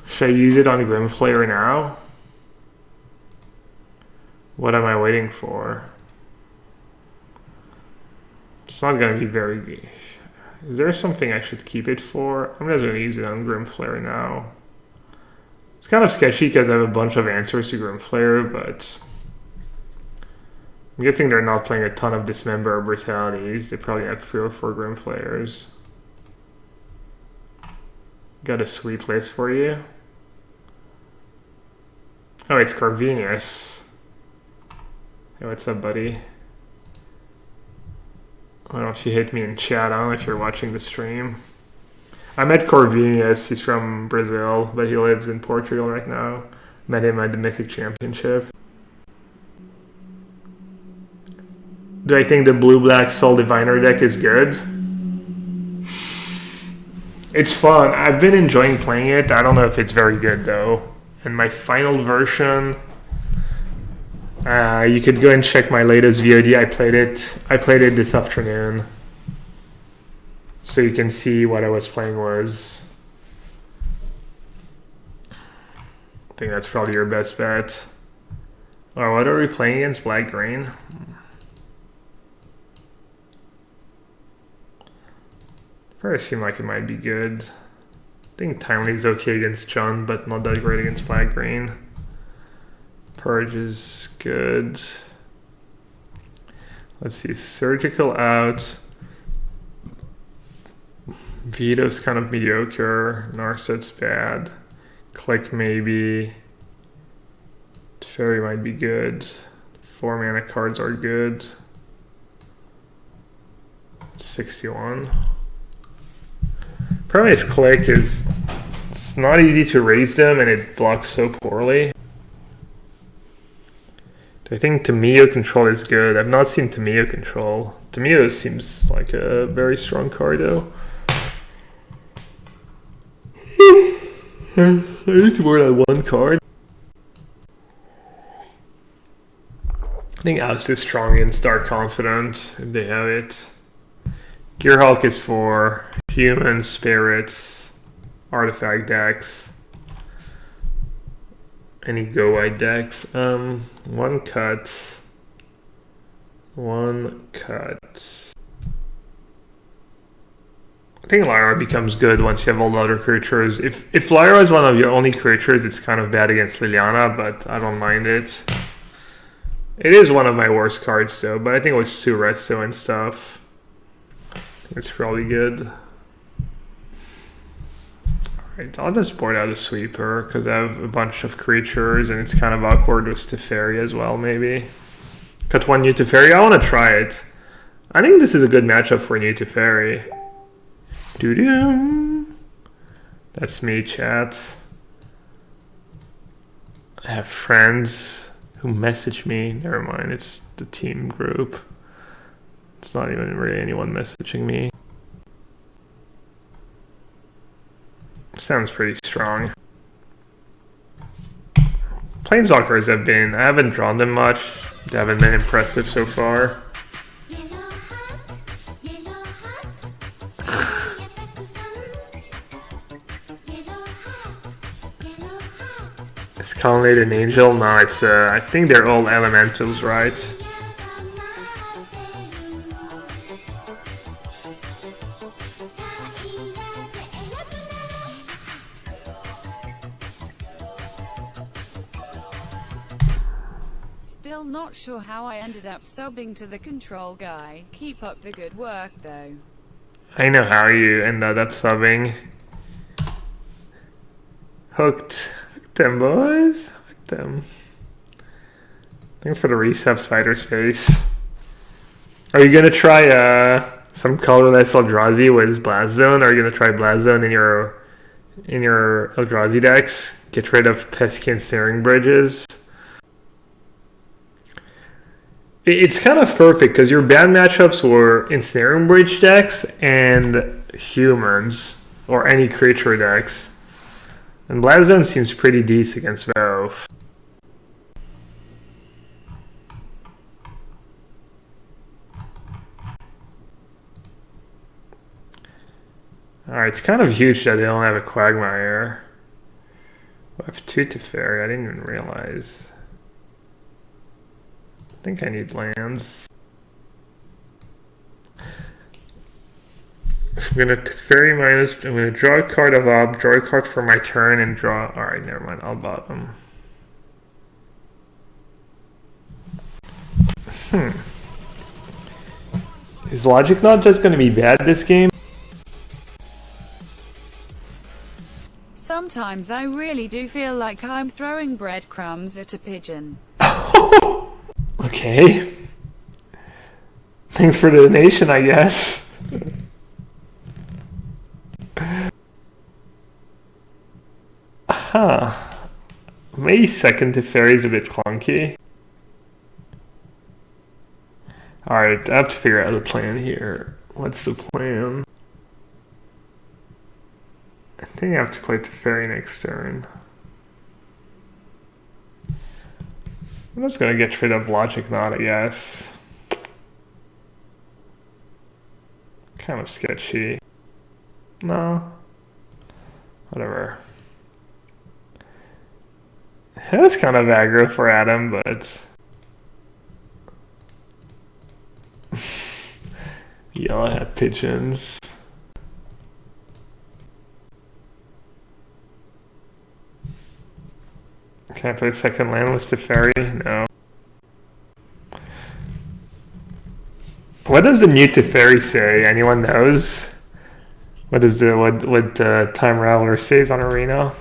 Should I use it on Grimflayer now? What am I waiting for? It's not going to be very... Is there something I should keep it for? I'm just going to use it on Grimflayer now. It's kind of sketchy because I have a bunch of answers to Grimflayer, but... I'm guessing they're not playing a ton of Dismember or Brutalities. They probably have 3 or 4 Grimflayers. Got a sweet list for you. Oh, it's Corvinus. Hey, what's up, buddy? Why don't you hit me in chat? I don't know if you're watching the stream. I met Corvinus. He's from Brazil, but he lives in Portugal right now. Met him at the Mythic Championship. Do I think the blue-black Soul Diviner deck is good? It's fun. I've been enjoying playing it. I don't know if it's very good, though. And my final version... you could go and check my latest VOD. I played it this afternoon. So you can see what I was playing was. I think that's probably your best bet. Or what are we playing against? Black-green? First seemed like it might be good. I think Timely is okay against John, but not that great against Black-green. Purge is good. Let's see, Surgical out. Veto's kind of mediocre. Narset's bad. Click maybe. Fairy might be good. 4 mana cards are good. 61. Problem is Click is it's not easy to raise them and it blocks so poorly. I think Tamiyo Control is good. I've not seen Tamiyo Control. Tamiyo seems like a very strong card though. I need more than one card. I think Oust is strong against Dark Confident if they have it. Gearhulk is for humans, spirits, artifact decks. Any go white decks? One cut. I think Lyra becomes good once you have all the other creatures. If Lyra is one of your only creatures, it's kind of bad against Liliana, but I don't mind it. It is one of my worst cards though, but I think with Suresto and stuff, it's probably good. Alright, I'll just board out a Sweeper because I have a bunch of creatures and it's kind of awkward with Teferi as well, maybe. Cut one new Teferi. I want to try it. I think this is a good matchup for new Teferi. Doo-doo. That's me, chat. I have friends who message me. Never mind, it's the team group. It's not even really anyone messaging me. Sounds pretty strong. Planeswalkers I haven't drawn them much. They haven't been impressive so far. Is Colonnade an angel? No, it's I think they're all elementals, right? still not sure how I ended up subbing to the control guy. Keep up the good work though. I know how you ended up subbing. Hooked them, boys. Hooked them. Thanks for the resub, Spider Space. Are you gonna try some colorless Eldrazi with Blast Zone? Are you gonna try Blast Zone in your Eldrazi decks? Get rid of pesky ensnaring bridges. It's kind of perfect because your bad matchups were ensnaring bridge decks and humans or any creature decks. And Blast Zone seems pretty decent against both. Alright, it's kind of huge that they don't have a Quagmire. I have 2 Teferi, I didn't even realize. I think I need lands. I'm gonna Teferi minus, I'm gonna draw a card of up, draw a card for my turn, and draw. Alright, never mind, I'll bottom. Is Logic not just gonna be bad this game? Sometimes I really do feel like I'm throwing breadcrumbs at a pigeon. Okay. Thanks for the donation, I guess. Huh. Maybe second Teferi is a bit clunky. Alright, I have to figure out a plan here. What's the plan? I think I have to play Teferi next turn. I'm just gonna get rid of Logic Knot, I guess. Kind of sketchy. No. Whatever. It was kind of aggro for Adam, but... Yellowhat pigeons. Can I play second land with Teferi? No. What does the new Teferi say? Anyone knows? What is the what Time Raveler says on Arena?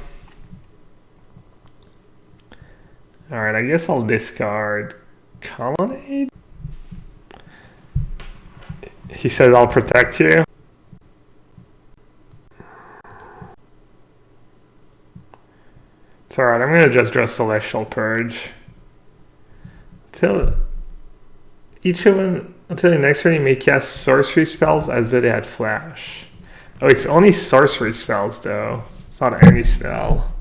Alright, I guess I'll discard Colonnade. He says I'll protect you. It's alright, I'm gonna just draw Celestial Purge. Until the next turn you may cast sorcery spells as though they had flash. Oh, it's only sorcery spells though. It's not any spell.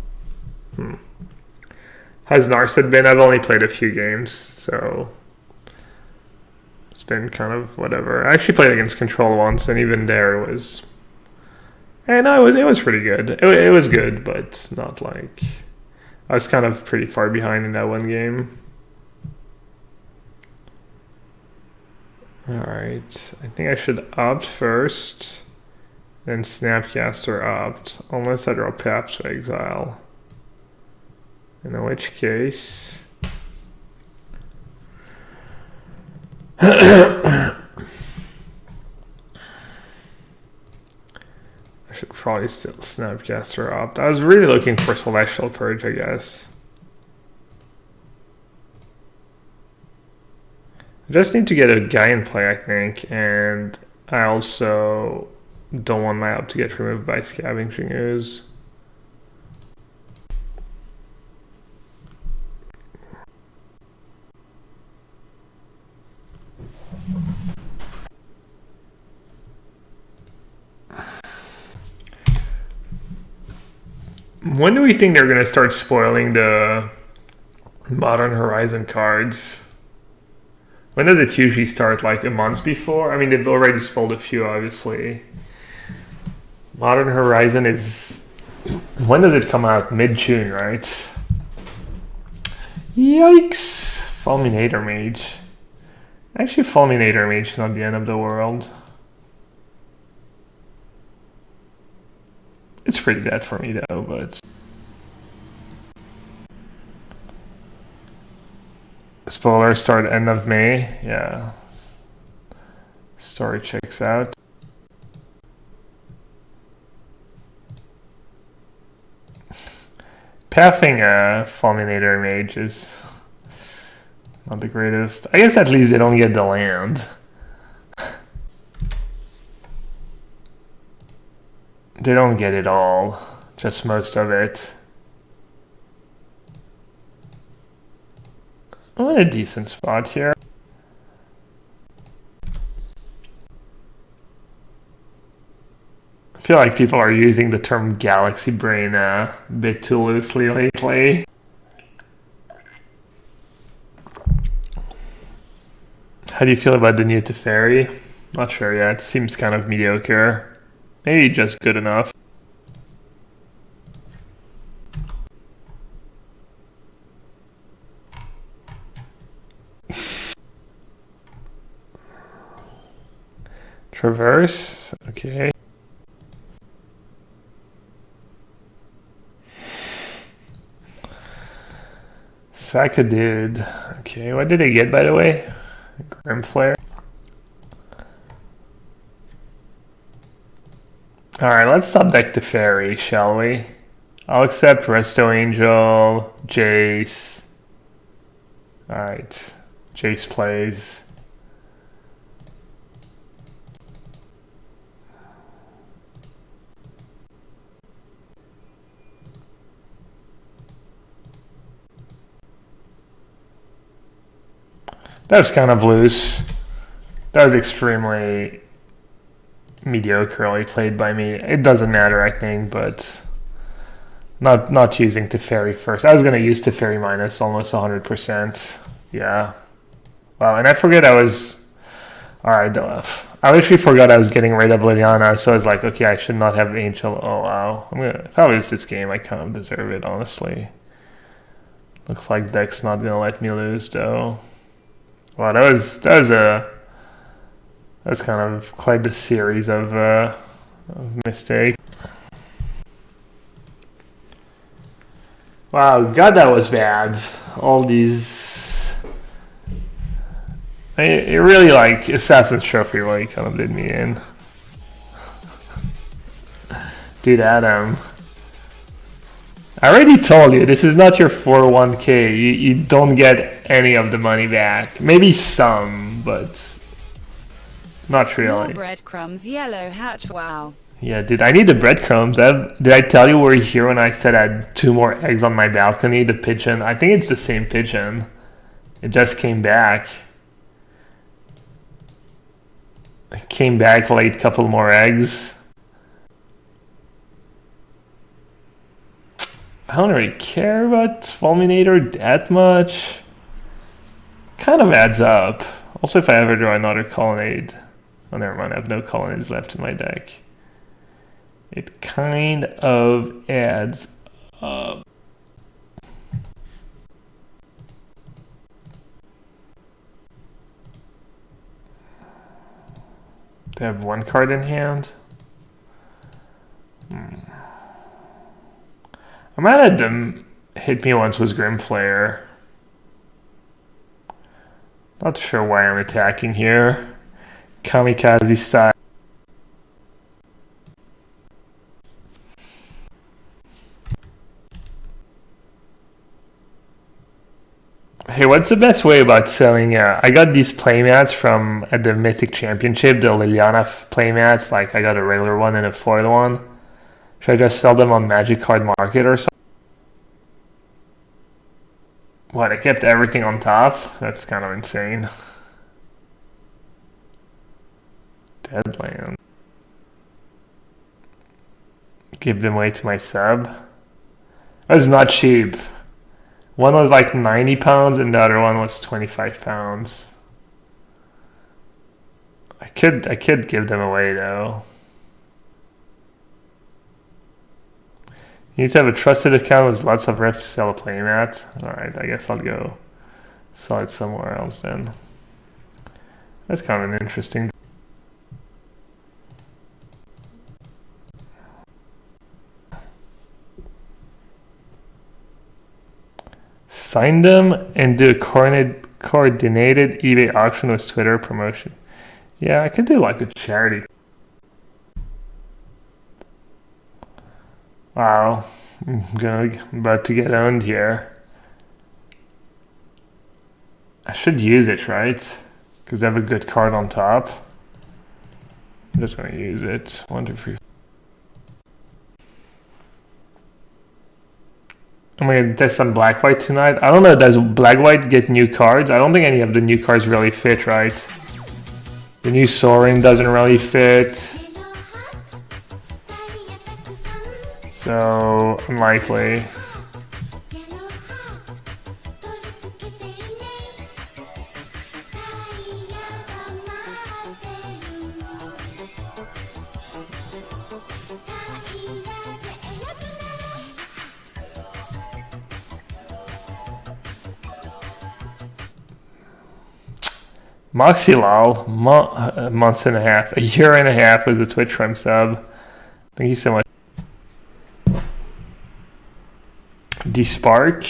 How's Narset been? I've only played a few games, so it's been kind of whatever. I actually played against Control once, and even there it was. And no, it was pretty good. It was good, but not like. I was kind of pretty far behind in that one game. Alright, I think I should opt first, then Snapcaster opt, unless I draw Path to Exile. In which case... I should probably still Snapcaster opt. I was really looking for Celestial Purge, I guess. I just need to get a guy in play, I think, and I also don't want my opt to get removed by Scavenging Ooze. When do we think they're going to start spoiling the Modern Horizon cards? When does it usually start? Like a month before? I mean, they've already spoiled a few, obviously. Modern Horizon is... When does it come out? Mid-June, right? Yikes! Fulminator Mage. Actually, Fulminator Mage is not the end of the world. It's pretty bad for me though, but... Spoiler, start end of May. Yeah. Story checks out. Pathing a Fulminator mage is not the greatest. I guess at least they don't get the land. They don't get it all, just most of it. I'm in a decent spot here. I feel like people are using the term galaxy brain a bit too loosely lately. How do you feel about the new Teferi? Not sure yet. It seems kind of mediocre. Maybe just good enough. Traverse, okay. Sack a dude. Okay, what did I get by the way? Grim Flare. Alright, let's subdeck the fairy, shall we? I'll accept Resto Angel, Jace. Alright, Jace plays. That was kind of loose. That was extremely mediocrely played by me. It doesn't matter, I think, but not using Teferi first. I was gonna use Teferi minus almost 100%. Yeah. Wow, and I forget I was. Alright, I literally forgot I was getting rid of Liliana, so I was like, okay, I should not have Angel. Oh wow. If I lose this game, I kind of deserve it, honestly. Looks like Deck's not gonna let me lose though. Wow, that's kind of quite the series of mistakes. Wow, God, that was bad. All these, it really like Assassin's Trophy really kind of did me in. Dude, Adam. I already told you, this is not your 401k. You don't get any of the money back. Maybe some, but not really. More breadcrumbs, yellowhat, wow. Yeah, dude, I need the breadcrumbs. Did I tell you we're here when I said I had 2 more eggs on my balcony? The pigeon. I think it's the same pigeon. It just came back. It came back, laid couple more eggs. I don't really care about Fulminator that much. Kind of adds up. Also, if I ever draw another colonnade. Oh, never mind. I have no colonnades left in my deck. It kind of adds up. They have 1 card in hand. I might have them hit me once was Grimflare. Not sure why I'm attacking here. Kamikaze style. Hey, what's the best way about selling? I got these playmats from at the Mythic Championship, the Liliana playmats. Like I got a regular one and a foil one. Should I just sell them on Magic Card Market or something? What, I kept everything on top? That's kind of insane. Deadland. Give them away to my sub. That was not cheap. One was like 90 pounds and the other one was 25 pounds. I could give them away though. You need to have a trusted account with lots of risk to sell a playmat. Alright, I guess I'll go sell it somewhere else then. That's kind of an interesting. Sign them and do a coronet Coordinated eBay auction with Twitter promotion. Yeah, I could do like a charity. Wow, I'm about to get owned here. I should use it, right? Because I have a good card on top. I'm just going to use it. 1, 2, 3. I'm going to test some black-white tonight. I don't know, does black-white get new cards? I don't think any of the new cards really fit, right? The new Sorin doesn't really fit. So, unlikely. Moxilal, months and a half, a year and a half with the Twitch Prime sub. Thank you so much. Despark.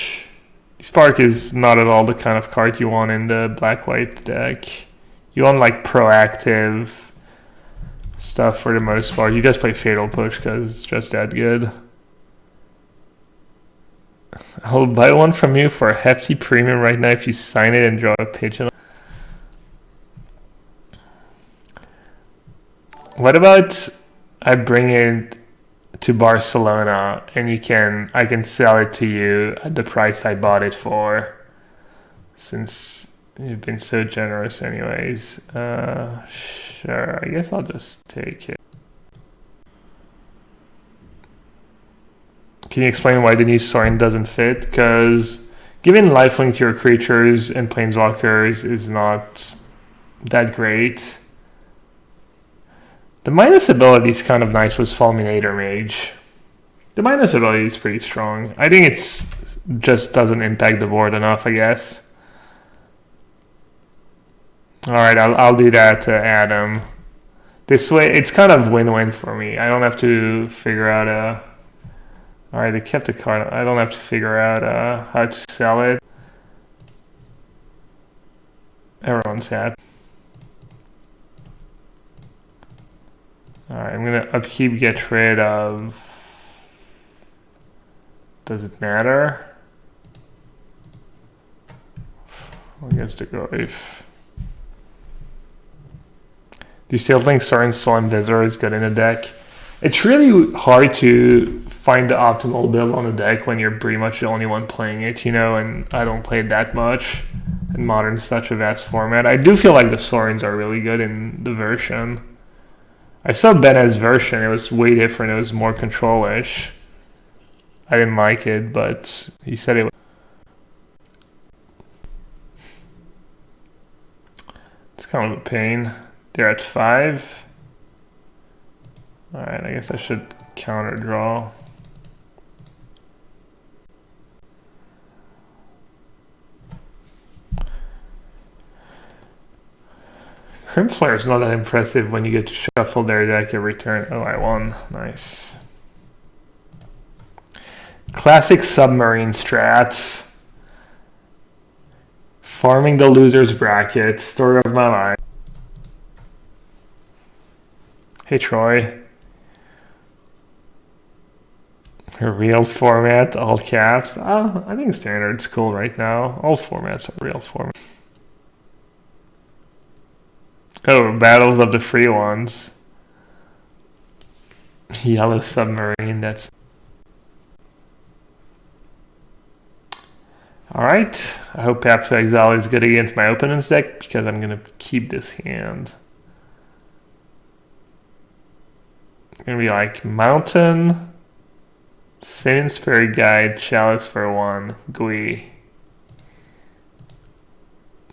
Despark is not at all the kind of card you want in the black-white deck. You want like proactive stuff for the most part. You just play Fatal Push because it's just that good. I'll buy one from you for a hefty premium right now if you sign it and draw a pigeon. What about I bring it to Barcelona and I can sell it to you at the price I bought it for, since you've been so generous anyways. Sure, I guess I'll just take it. Can you explain why the new Sorin doesn't fit? Because giving lifelink to your creatures and planeswalkers is not that great. The minus ability is kind of nice with Fulminator Mage. The minus ability is pretty strong. I think it's just doesn't impact the board enough, I guess. Alright, I'll do that to Adam. This way, it's kind of win-win for me. I don't have to figure out a... Alright, they kept the card. I don't have to figure out how to sell it. Everyone's happy. Alright, I'm gonna upkeep, get rid of... Does it matter? I guess to go if... Do you still think Sorin Slime Visor is good in a deck? It's really hard to find the optimal build on a deck when you're pretty much the only one playing it, you know, and I don't play it that much. And Modern is such a vast format. I do feel like the Sorins are really good in the version. I saw Ben's version, it was way different, it was more control-ish. I didn't like it, but he said it was... It's kind of a pain. They're at 5. Alright, I guess I should counter draw. Crimflare is not that impressive when you get to shuffle their deck every turn. Oh, I won. Nice. Classic submarine strats. Farming the loser's bracket. Story of my life. Hey, Troy. A real format, all caps. I think standard's cool right now. All formats are real format. Oh, Battles of the Free Ones. Yellow Submarine, that's... Alright, I hope Path to Exile is good against my opponent's deck, because I'm going to keep this hand. It's going to be like Mountain, Sin Spirit Guide, Chalice for 1, Gui.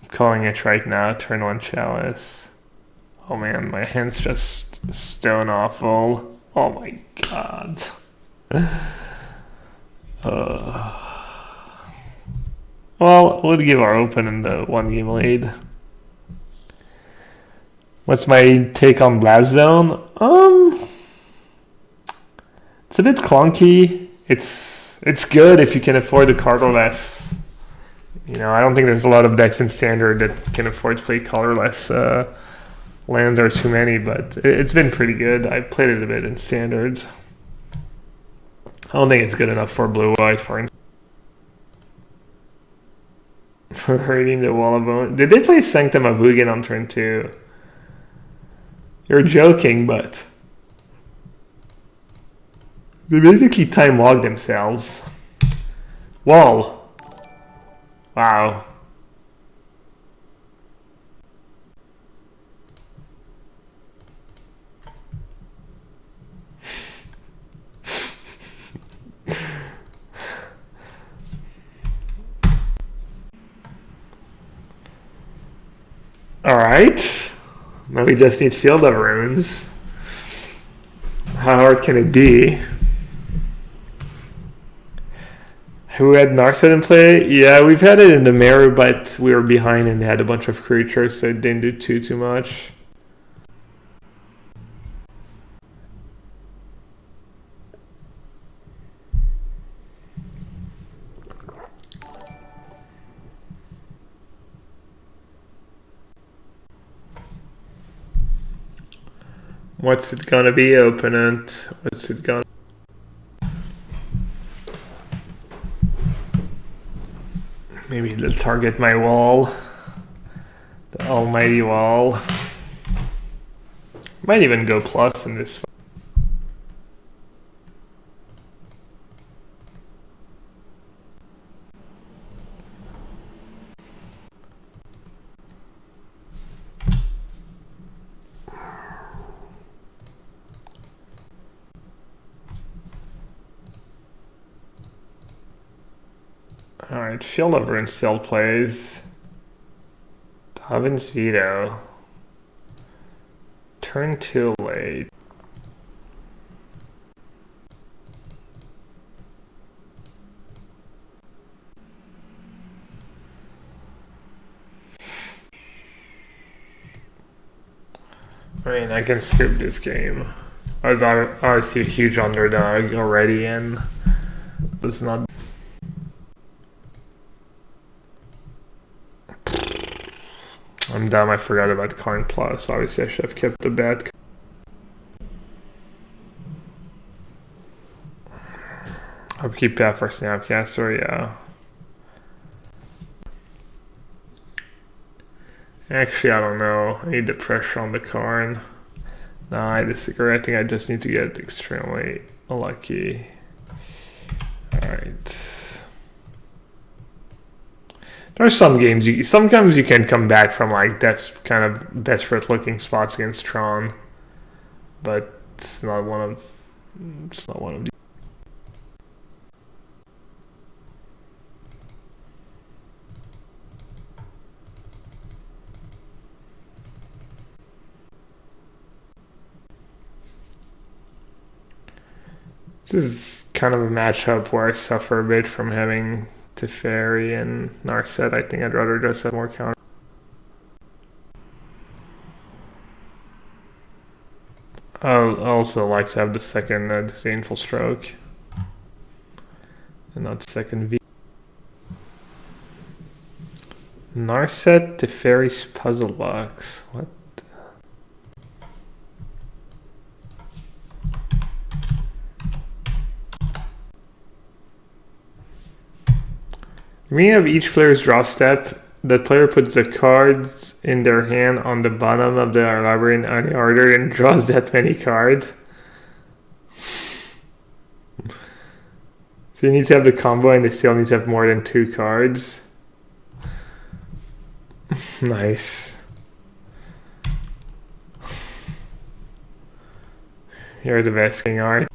I'm calling it right now, turn 1 Chalice. Oh man, my hand's just stone awful. Oh my god. Well, we'll give our opponent the 1 game lead. What's my take on Blast Zone? It's a bit clunky. It's good if you can afford the card or less. You know, I don't think there's a lot of decks in Standard that can afford to play colorless. Lands are too many, but it's been pretty good. I played it a bit in Standards. I don't think it's good enough for blue-white, for instance. For hurting the Wall of Bone. Did they play Sanctum of Ugin on turn 2? You're joking, but they basically time walk themselves. Wall. Wow. Alright. Now we just need Field of Runes. How hard can it be? Who had Narset in play? Yeah, we've had it in the mirror, but we were behind and they had a bunch of creatures, so it didn't do too much. What's it gonna be, opponent? What's it gonna... Maybe they'll target my wall. The almighty wall. Might even go plus in this. Alright, Field of Runes still plays. Dobbin's Veto. Turn 2 late. I mean, I can skip this game. I was obviously a huge underdog already and was not... I'm dumb, I forgot about Karn Plus. Obviously I should have kept the bet. I'll keep that for Snapcaster, yeah. Actually, I don't know. I need the pressure on the Karn. No, I disagree. I think I just need to get extremely lucky. Alright. There are some games sometimes you can come back from like kind of desperate looking spots against Tron, but it's not one of the... This is kind of a matchup where I suffer a bit from having Teferi and Narset. I think I'd rather just have more counter. I also like to have the second Disdainful Stroke and not second V. Narset Teferi's Puzzle Box. What? We have each player's draw step. The player puts the cards in their hand on the bottom of the library in any order and draws that many cards. So you need to have the combo and they still need to have more than 2 cards. Nice. You're the best king, art.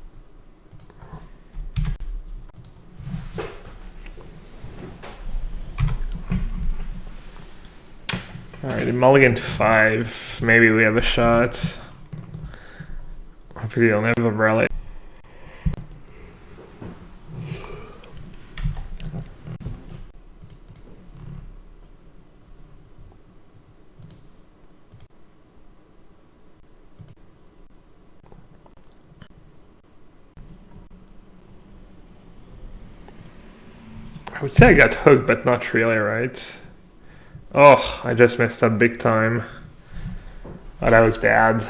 Alright, mulligan to 5. Maybe we have a shot. Hopefully, don't have a relic. I would say I got hooked, but not really, right? Oh, I just messed up big time. Oh, that was bad.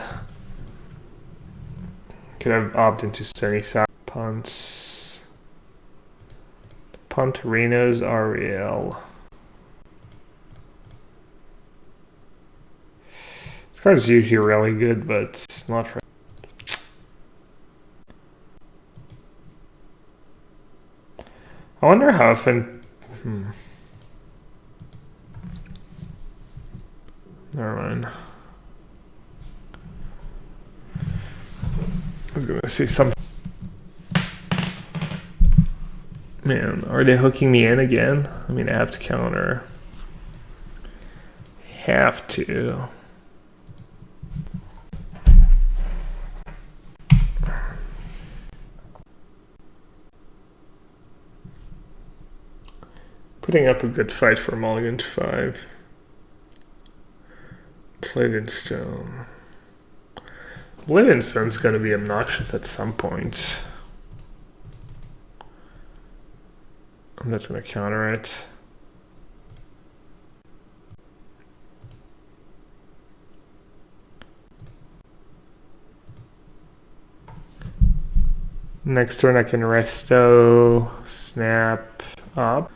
Could have opted into sunny side. Punts. Punterinos are real. This card is usually really good, but not right. I wonder how often. Never mind. I was gonna say something. Man, are they hooking me in again? I mean, I have to counter. Have to. Putting up a good fight for mulligan to 5. Plated stone. Livingstone's gonna be obnoxious at some point. I'm just gonna counter it. Next turn I can resto, snap up.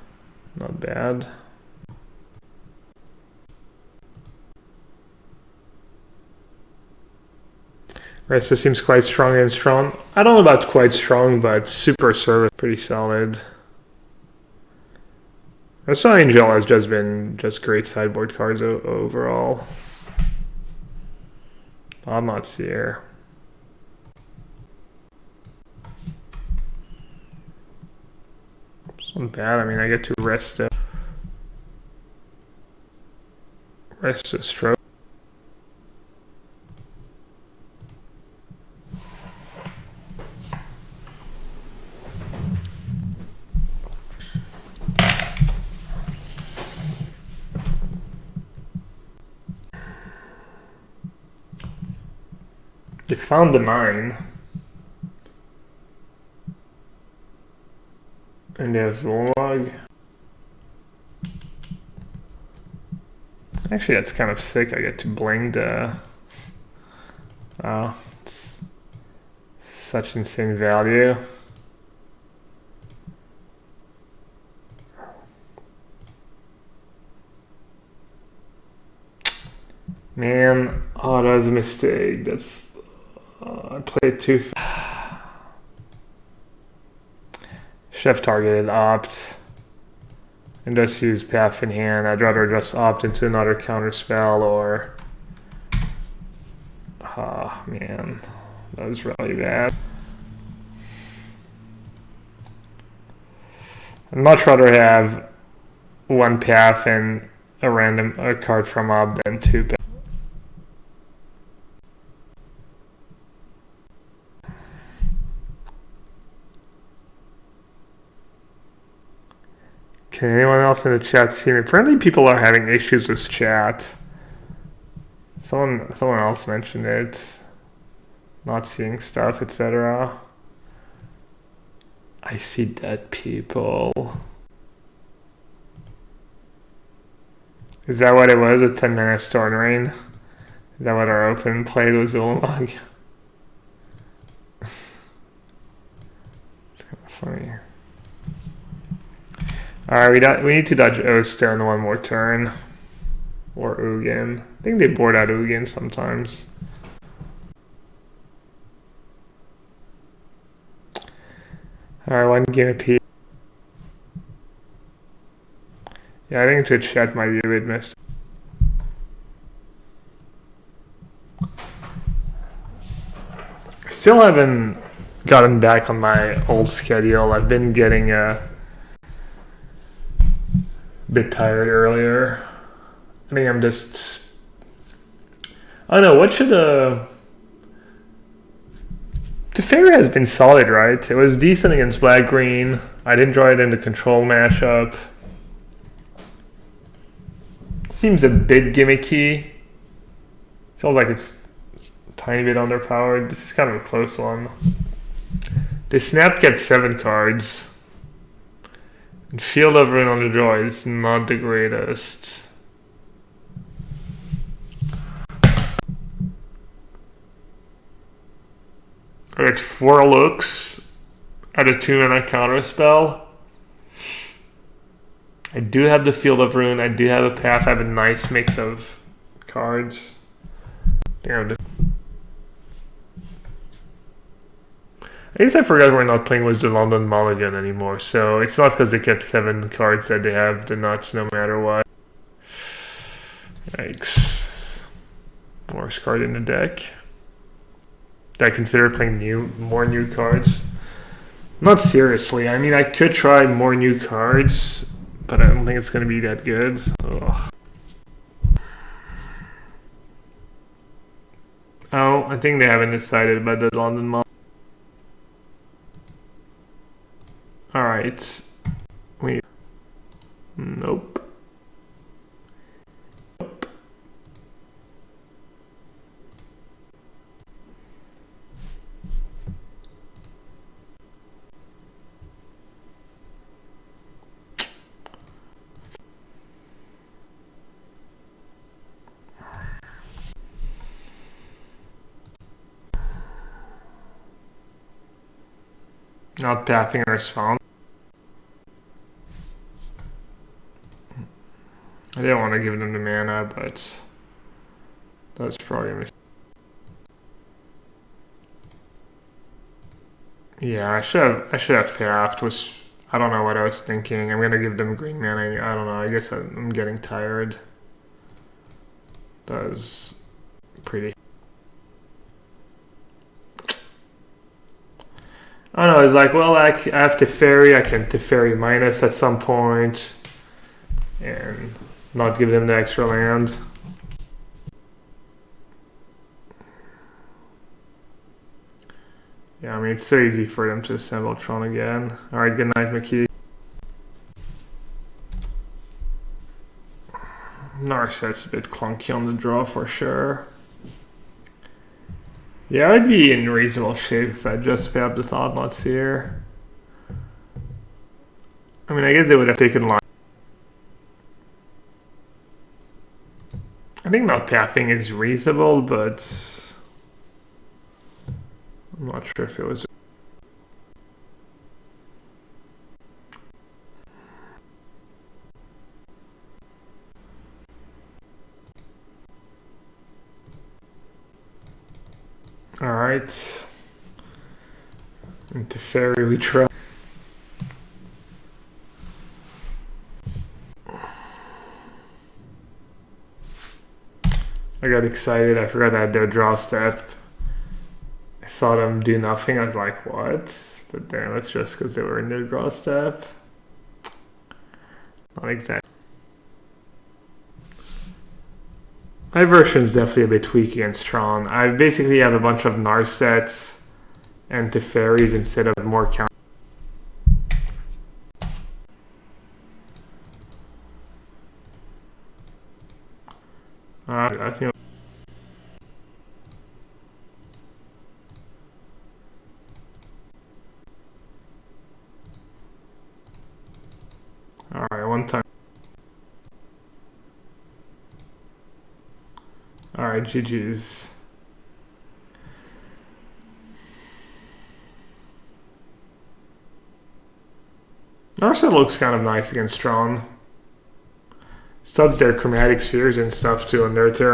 Not bad. Resto seems quite strong and strong. I don't know about quite strong, but super service, pretty solid. Resto Angel has just been great sideboard cards overall. I'm not Seer. It's not bad. I mean, I get to Resto stroke. They found the mine. And there's log. Actually, that's kind of sick. I get to bling the... Wow, it's such insane value. Man, oh, that was a mistake. That's... I played too fast. Chef targeted opt. And just use path in hand. I'd rather just opt into another counter spell or... Oh man, that was really bad. I'd much rather have one path and a card from opt than two paths. Can anyone else in the chat see me? Apparently people are having issues with chat. Someone else mentioned it. Not seeing stuff, etc. I see dead people. Is that what it was? A 10-minute Storm Rain? Is that what our open played was Ulamog? It's kind of funny. Alright, we need to dodge O-Stone one more turn. Or Ugin. I think they board out Ugin sometimes. Alright, one game apiece. Yeah, I think to chat might be a bit missed. Still haven't gotten back on my old schedule. I've been getting a bit tired earlier. I think I'm just... I don't know, what should the favor has been solid, right? It was decent against black-green. I did enjoy it in the control matchup. Seems a bit gimmicky. Feels like it's a tiny bit underpowered. This is kind of a close one. The snap kept 7 cards. Field of Ruin on the draw is not the greatest. I got 4 looks at a 2-mana counter spell. I do have the Field of Ruin. I do have a path. I have a nice mix of cards. I guess I forgot we're not playing with the London Mulligan anymore, so it's not because they kept 7 cards that they have the nuts no matter what. Yikes. Worst card in the deck. Did I consider playing more new cards? Not seriously. I mean, I could try more new cards, but I don't think it's going to be that good. Ugh. Oh, I think they haven't decided about the London Mulligan. Alright. Wait. Nope. Not pathing our spawn. I didn't want to give them the mana, but that's probably a mistake. Yeah, I should have pathed. I don't know what I was thinking. I'm gonna give them green mana. I don't know. I guess I'm getting tired. That was pretty. I don't know. It's like, well, I have Teferi. I can Teferi minus at some point, and not give them the extra land. Yeah, I mean, it's so easy for them to assemble Tron again. Alright, good night, McKee. Narset's a bit clunky on the draw for sure. Yeah, I'd be in reasonable shape if I just paid the Thought-Knots here. I mean, I guess they would have taken line. I think not pathing is reasonable, but I'm not sure if it was. Alright. Into Fairy we try. I got excited. I forgot I had their draw step. I saw them do nothing. I was like, what? But then that's just because they were in their draw step. Not exactly. My version is definitely a bit tweaked against Tron. I basically have a bunch of Narsets and Teferis instead of more count. I feel. Alright, one time. Alright, GG's. Narset looks kind of nice against Tron. Subs their chromatic spheres and stuff too on their turn.